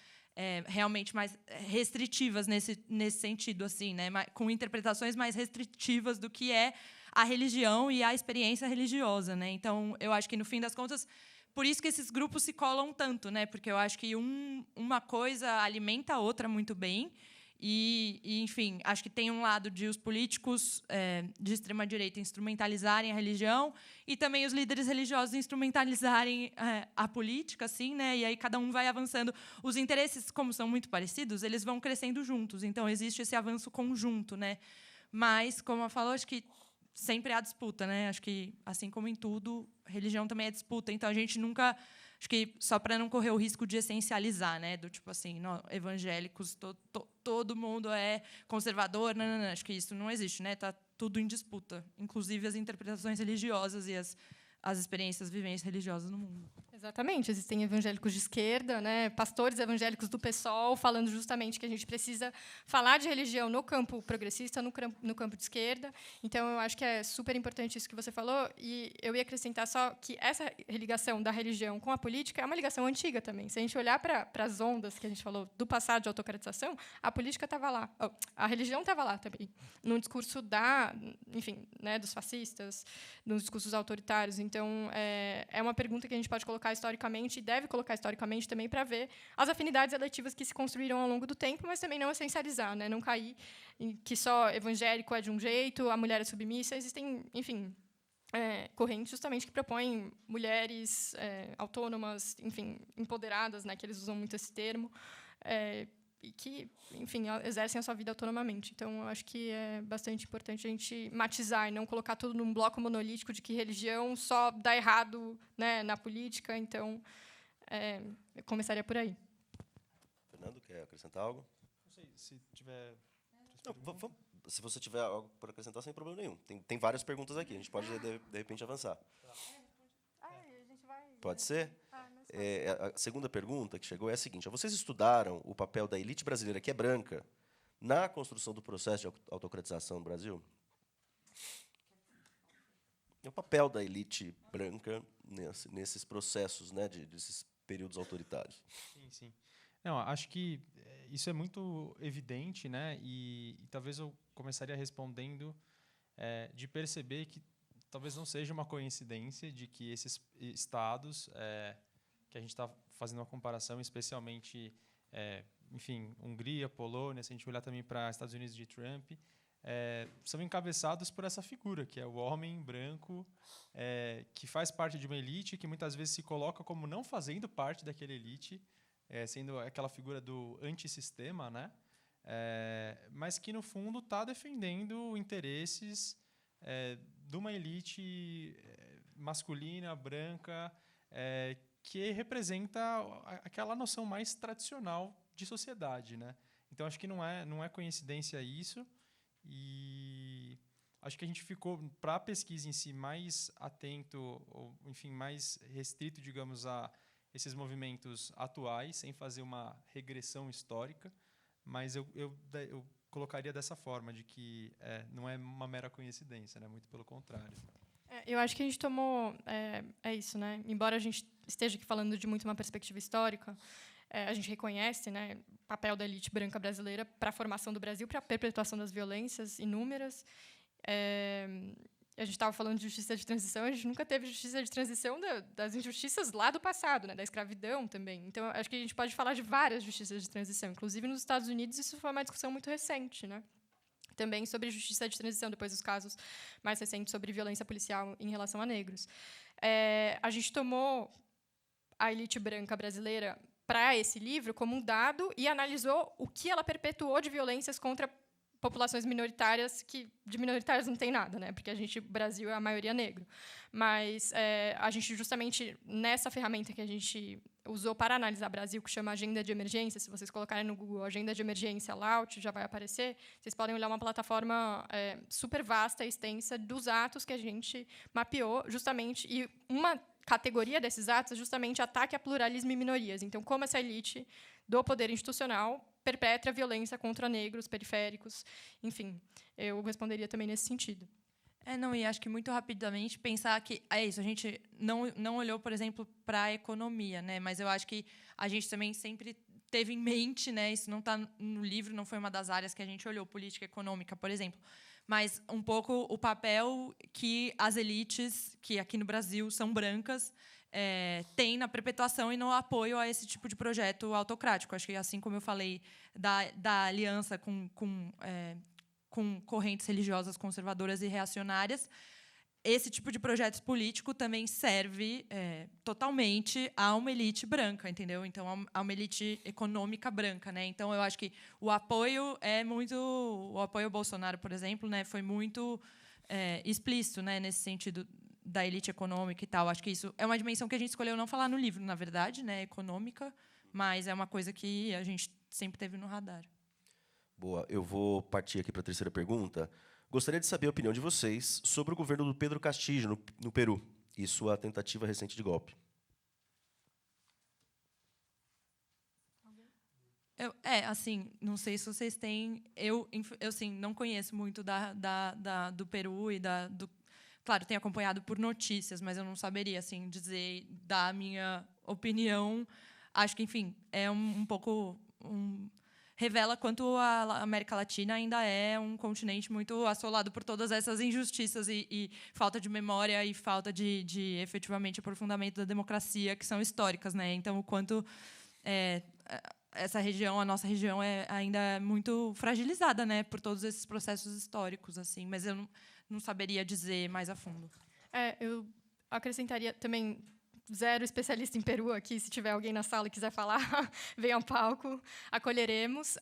realmente mais restritivas nesse sentido, assim, né? Com interpretações mais restritivas do que é a religião e a experiência religiosa, né? Então, eu acho que, no fim das contas, por isso que esses grupos se colam tanto, né? Porque eu acho que uma coisa alimenta a outra muito bem. E, enfim, acho que tem um lado de os políticos de extrema-direita instrumentalizarem a religião e também os líderes religiosos instrumentalizarem a política, assim, né? E aí cada um vai avançando. Os interesses, como são muito parecidos, eles vão crescendo juntos. Então, existe esse avanço conjunto, né? Mas, como eu falo, acho que sempre há disputa, né? Acho que, assim como em tudo, religião também é disputa. Então, a gente nunca... Acho que só para não correr o risco de essencializar, né? Do tipo assim, não, evangélicos, todo mundo é conservador. Não. Acho que isso não existe, né? Está tudo em disputa, inclusive as interpretações religiosas e as experiências, vivências religiosas no mundo. Exatamente. Existem evangélicos de esquerda, né, pastores evangélicos do PSOL, falando justamente que a gente precisa falar de religião no campo progressista, no campo de esquerda. Então, eu acho que é super importante isso que você falou. E eu ia acrescentar só que essa ligação da religião com a política é uma ligação antiga também. Se a gente olhar para as ondas que a gente falou do passado de autocratização, a política estava lá. A religião estava lá também. No discurso enfim, né, dos fascistas, nos discursos autoritários. Então, é uma pergunta que a gente pode colocar historicamente e deve colocar historicamente também para ver as afinidades eletivas que se construíram ao longo do tempo, mas também não essencializar, né? Não cair em que só evangélico é de um jeito, a mulher é submissa. Existem, enfim, correntes justamente que propõem mulheres autônomas, enfim, empoderadas, né? Que eles usam muito esse termo. E que, enfim, exercem a sua vida autonomamente. Então, eu acho que é bastante importante a gente matizar e não colocar tudo num bloco monolítico de que religião só dá errado, né, na política. Então, eu começaria por aí. Fernando, quer acrescentar algo? Não sei, se tiver... Não, se você tiver algo para acrescentar, sem problema nenhum. Tem várias perguntas aqui, a gente pode, de repente, avançar. Pode ser? A segunda pergunta que chegou é a seguinte: vocês estudaram o papel da elite brasileira, que é branca, na construção do processo de autocratização no Brasil? O papel da elite branca nesses processos, né, desses períodos autoritários. Sim. Não, acho que isso é muito evidente, né? E talvez eu começaria respondendo de perceber que talvez não seja uma coincidência de que esses estados, que a gente está fazendo uma comparação, especialmente, enfim, Hungria, Polônia, se a gente olhar também para Estados Unidos de Trump, são encabeçados por essa figura, que é o homem branco, que faz parte de uma elite, que muitas vezes se coloca como não fazendo parte daquela elite, sendo aquela figura do antissistema, né? Mas que, no fundo, está defendendo interesses de uma elite masculina, branca, que representa aquela noção mais tradicional de sociedade, né? Então, acho que não é coincidência isso. E acho que a gente ficou, para a pesquisa em si, mais atento, ou, enfim, mais restrito, digamos, a esses movimentos atuais, sem fazer uma regressão histórica, mas eu colocaria dessa forma, de que não é uma mera coincidência, né? Muito pelo contrário. Eu acho que a gente tomou... É isso, né? Embora a gente esteja aqui falando de muito uma perspectiva histórica, a gente reconhece, né, o papel da elite branca brasileira para a formação do Brasil, para a perpetuação das violências inúmeras. A gente estava falando de justiça de transição, a gente nunca teve justiça de transição das injustiças lá do passado, né, da escravidão também. Então, acho que a gente pode falar de várias justiças de transição. Inclusive, nos Estados Unidos, isso foi uma discussão muito recente, né? Também sobre justiça de transição, depois dos casos mais recentes sobre violência policial em relação a negros. A gente tomou a elite branca brasileira para esse livro como um dado e analisou o que ela perpetuou de violências contra populações minoritárias, que de minoritárias não tem nada, né? Porque o Brasil é a maioria negro. Mas a gente, justamente, nessa ferramenta que a gente usou para analisar Brasil, que chama Agenda de Emergência, se vocês colocarem no Google Agenda de Emergência Laut, já vai aparecer, vocês podem olhar uma plataforma super vasta e extensa dos atos que a gente mapeou, justamente, e uma categoria desses atos é justamente ataque a pluralismo e minorias. Então, como essa elite do poder institucional perpetra violência contra negros, periféricos, enfim. Eu responderia também nesse sentido. E acho que muito rapidamente pensar que é isso, a gente não olhou, por exemplo, para a economia, né? Mas eu acho que a gente também sempre teve em mente, né? Isso não está no livro, não foi uma das áreas que a gente olhou, política econômica, por exemplo, mas um pouco o papel que as elites, que aqui no Brasil são brancas, têm na perpetuação e no apoio a esse tipo de projeto autocrático. Acho que, assim como eu falei da aliança com correntes religiosas conservadoras e reacionárias, esse tipo de projeto político também serve totalmente a uma elite branca, entendeu? Então, a uma elite econômica branca, né? Então, eu acho que o apoio ao Bolsonaro, por exemplo, né, foi muito explícito, né, nesse sentido da elite econômica e tal. Acho que isso é uma dimensão que a gente escolheu não falar no livro, na verdade, né, econômica, mas é uma coisa que a gente sempre teve no radar. Boa, eu vou partir aqui para a terceira pergunta. Gostaria de saber a opinião de vocês sobre o governo do Pedro Castillo, no Peru, e sua tentativa recente de golpe. Assim, não sei se vocês têm... Eu assim, não conheço muito do Peru e Claro, tenho acompanhado por notícias, mas eu não saberia assim, dizer, dar a minha opinião. Acho que, enfim, é um pouco... revela quanto a América Latina ainda é um continente muito assolado por todas essas injustiças e falta de memória e falta de efetivamente aprofundamento da democracia, que são históricas, né? Então, o quanto essa região, a nossa região, ainda é muito fragilizada, né, por todos esses processos históricos, assim. Mas eu não saberia dizer mais a fundo. Eu acrescentaria também... Zero especialista em Peru aqui, se tiver alguém na sala e quiser falar, venha ao palco, acolheremos.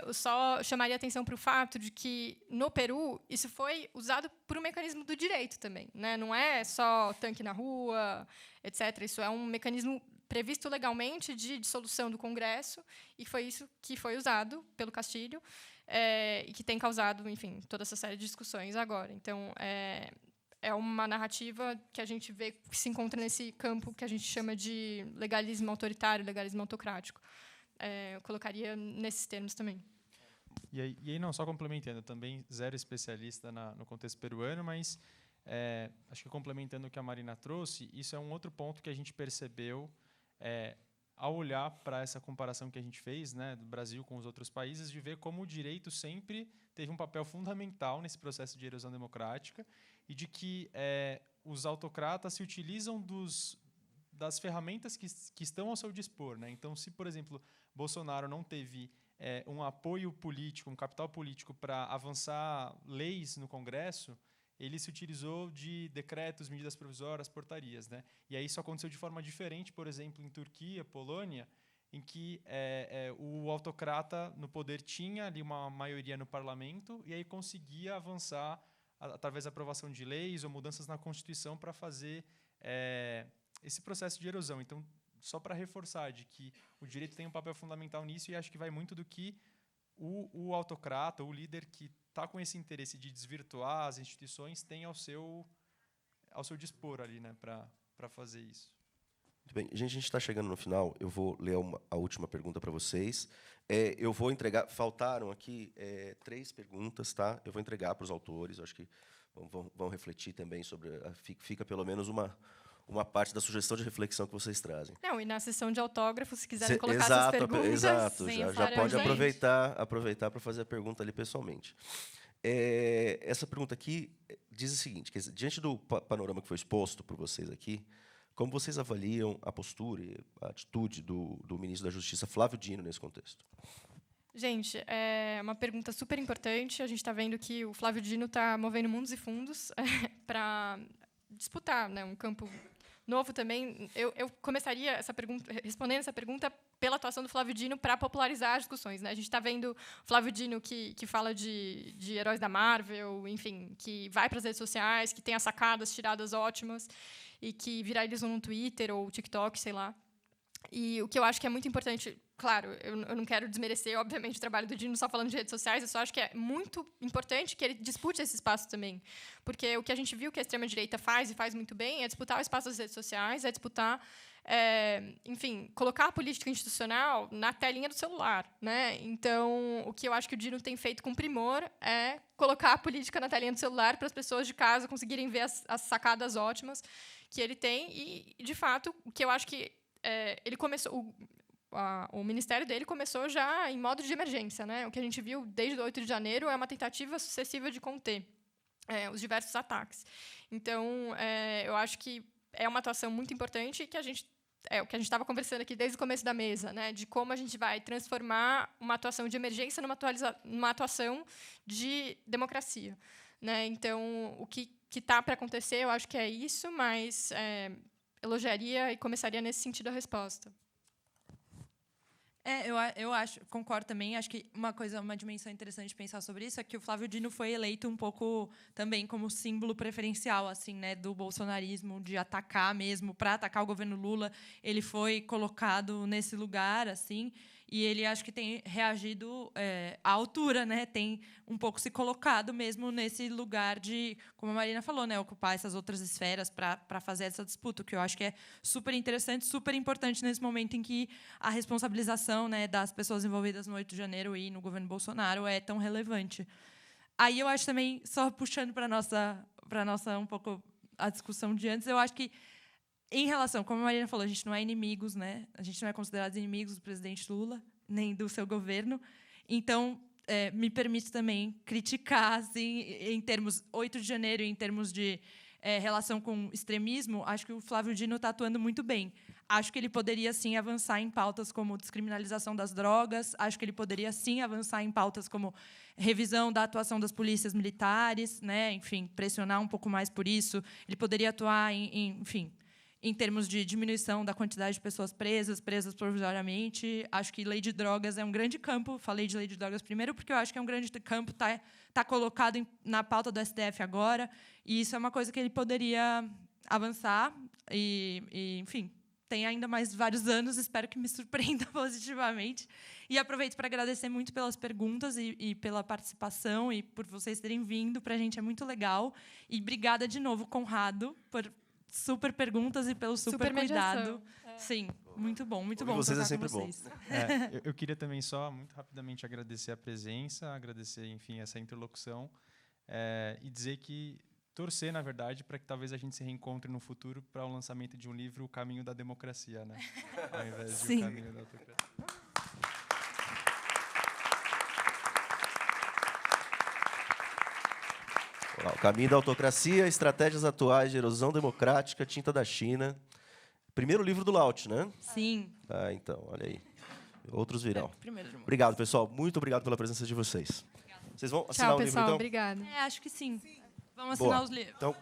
Eu só chamaria atenção para o fato de que, no Peru, isso foi usado por um mecanismo do direito também, né? Não é só tanque na rua, etc. Isso é um mecanismo previsto legalmente de dissolução do Congresso, e foi isso que foi usado pelo Castillo, e que tem causado, enfim, toda essa série de discussões agora. Então, é uma narrativa que a gente vê que se encontra nesse campo que a gente chama de legalismo autoritário, legalismo autocrático. Eu colocaria nesses termos também. E aí não, só complementando, também zero especialista no contexto peruano, mas acho que complementando o que a Marina trouxe, isso é um outro ponto que a gente percebeu ao olhar para essa comparação que a gente fez, né, do Brasil com os outros países, de ver como o direito sempre teve um papel fundamental nesse processo de erosão democrática e de que os autocratas se utilizam das ferramentas que estão ao seu dispor, né? Então, se, por exemplo, Bolsonaro não teve um apoio político, um capital político para avançar leis no Congresso, ele se utilizou de decretos, medidas provisórias, portarias, né? E aí isso aconteceu de forma diferente, por exemplo, em Turquia, Polônia, em que o autocrata no poder tinha ali uma maioria no parlamento e aí conseguia avançar através da aprovação de leis ou mudanças na Constituição para fazer esse processo de erosão. Então, só para reforçar de que o direito tem um papel fundamental nisso, e acho que vai muito do que o autocrata, o líder que está com esse interesse de desvirtuar as instituições tem ao seu dispor ali, né, para fazer isso. Muito bem. Gente, a gente está chegando no final. Eu vou ler a última pergunta para vocês. Eu vou entregar... Faltaram aqui 3 perguntas, tá? Eu vou entregar para os autores. Eu acho que vão refletir também sobre... Fica pelo menos uma parte da sugestão de reflexão que vocês trazem. Não, e na sessão de autógrafos, se quiserem colocar essas perguntas... Exato. Já pode gente. aproveitar para fazer a pergunta ali pessoalmente. Essa pergunta aqui diz o seguinte, quer dizer, diante do panorama que foi exposto por vocês aqui, como vocês avaliam a postura e a atitude do ministro da Justiça, Flávio Dino, nesse contexto? Gente, é uma pergunta super importante. A gente está vendo que o Flávio Dino está movendo mundos e fundos para disputar, né, um campo novo também. Eu começaria respondendo essa pergunta pela atuação do Flávio Dino para popularizar as discussões, né? A gente está vendo o Flávio Dino que fala de heróis da Marvel, enfim, que vai para as redes sociais, que tem as sacadas, tiradas ótimas, e que viralizam no Twitter ou TikTok, sei lá. E o que eu acho que é muito importante, claro, eu não quero desmerecer, obviamente, o trabalho do Dino só falando de redes sociais, eu só acho que é muito importante que ele dispute esse espaço também. Porque o que a gente viu que a extrema-direita faz, e faz muito bem, é disputar o espaço das redes sociais, é disputar, enfim, colocar a política institucional na telinha do celular, né? Então, o que eu acho que o Dino tem feito com primor é colocar a política na telinha do celular para as pessoas de casa conseguirem ver as sacadas ótimas que ele tem. E, de fato, o que eu acho que ele começou... O ministério dele começou já em modo de emergência, né? O que a gente viu desde o 8 de janeiro é uma tentativa sucessiva de conter os diversos ataques. Então, eu acho que é uma atuação muito importante que o que a gente estava conversando aqui desde o começo da mesa, né? De como a gente vai transformar uma atuação de emergência numa atuação de democracia, né? Então, o que está para acontecer, eu acho que é isso, mas elogiaria e começaria nesse sentido a resposta. Eu concordo também. Acho que uma dimensão interessante de pensar sobre isso é que o Flávio Dino foi eleito um pouco também como símbolo preferencial, assim, né, do bolsonarismo, de atacar mesmo, para atacar o governo Lula. Ele foi colocado nesse lugar, assim, e ele acho que tem reagido à altura, né? Tem um pouco se colocado mesmo nesse lugar de, como a Marina falou, né, ocupar essas outras esferas para fazer essa disputa, o que eu acho que é super interessante, super importante nesse momento em que a responsabilização, né, das pessoas envolvidas no 8 de janeiro e no governo Bolsonaro é tão relevante. Aí eu acho também, só puxando para nossa um pouco a discussão de antes, eu acho que em relação, como a Marina falou, a gente não é inimigos, né? A gente não é considerados inimigos do presidente Lula, nem do seu governo. Então, me permito também criticar, assim, em termos 8 de janeiro, em termos de relação com extremismo, acho que o Flávio Dino está atuando muito bem. Acho que ele poderia, sim, avançar em pautas como descriminalização das drogas, acho que ele poderia, sim, avançar em pautas como revisão da atuação das polícias militares, né? Enfim, pressionar um pouco mais por isso. Ele poderia atuar, enfim, em termos de diminuição da quantidade de pessoas presas provisoriamente. Acho que lei de drogas é um grande campo. Falei de lei de drogas primeiro porque eu acho que é um grande campo, tá colocado na pauta do STF agora, e isso é uma coisa que ele poderia avançar. Enfim, tem ainda mais vários anos, espero que me surpreenda positivamente. E aproveito para agradecer muito pelas perguntas e pela participação e por vocês terem vindo. Para a gente é muito legal. E obrigada de novo, Conrado, por super perguntas e pelo super cuidado. Sim, muito bom Vocês é sempre bom. Eu queria também só muito rapidamente agradecer a presença, agradecer, enfim, essa interlocução e dizer que torcer, na verdade, para que talvez a gente se reencontre no futuro para o lançamento de um livro, O Caminho da Democracia, né? Ao invés de O Caminho da Autocracia. O Caminho da Autocracia, Estratégias Atuais de Erosão Democrática, Tinta da China. Primeiro livro do Laut, né? Sim. Ah, então, olha aí. Outros virão. Primeiro de Obrigado, pessoal. Muito obrigado pela presença de vocês. Vocês vão assinar o livro, então? Obrigada. Acho que sim. Vamos assinar os livros. Então,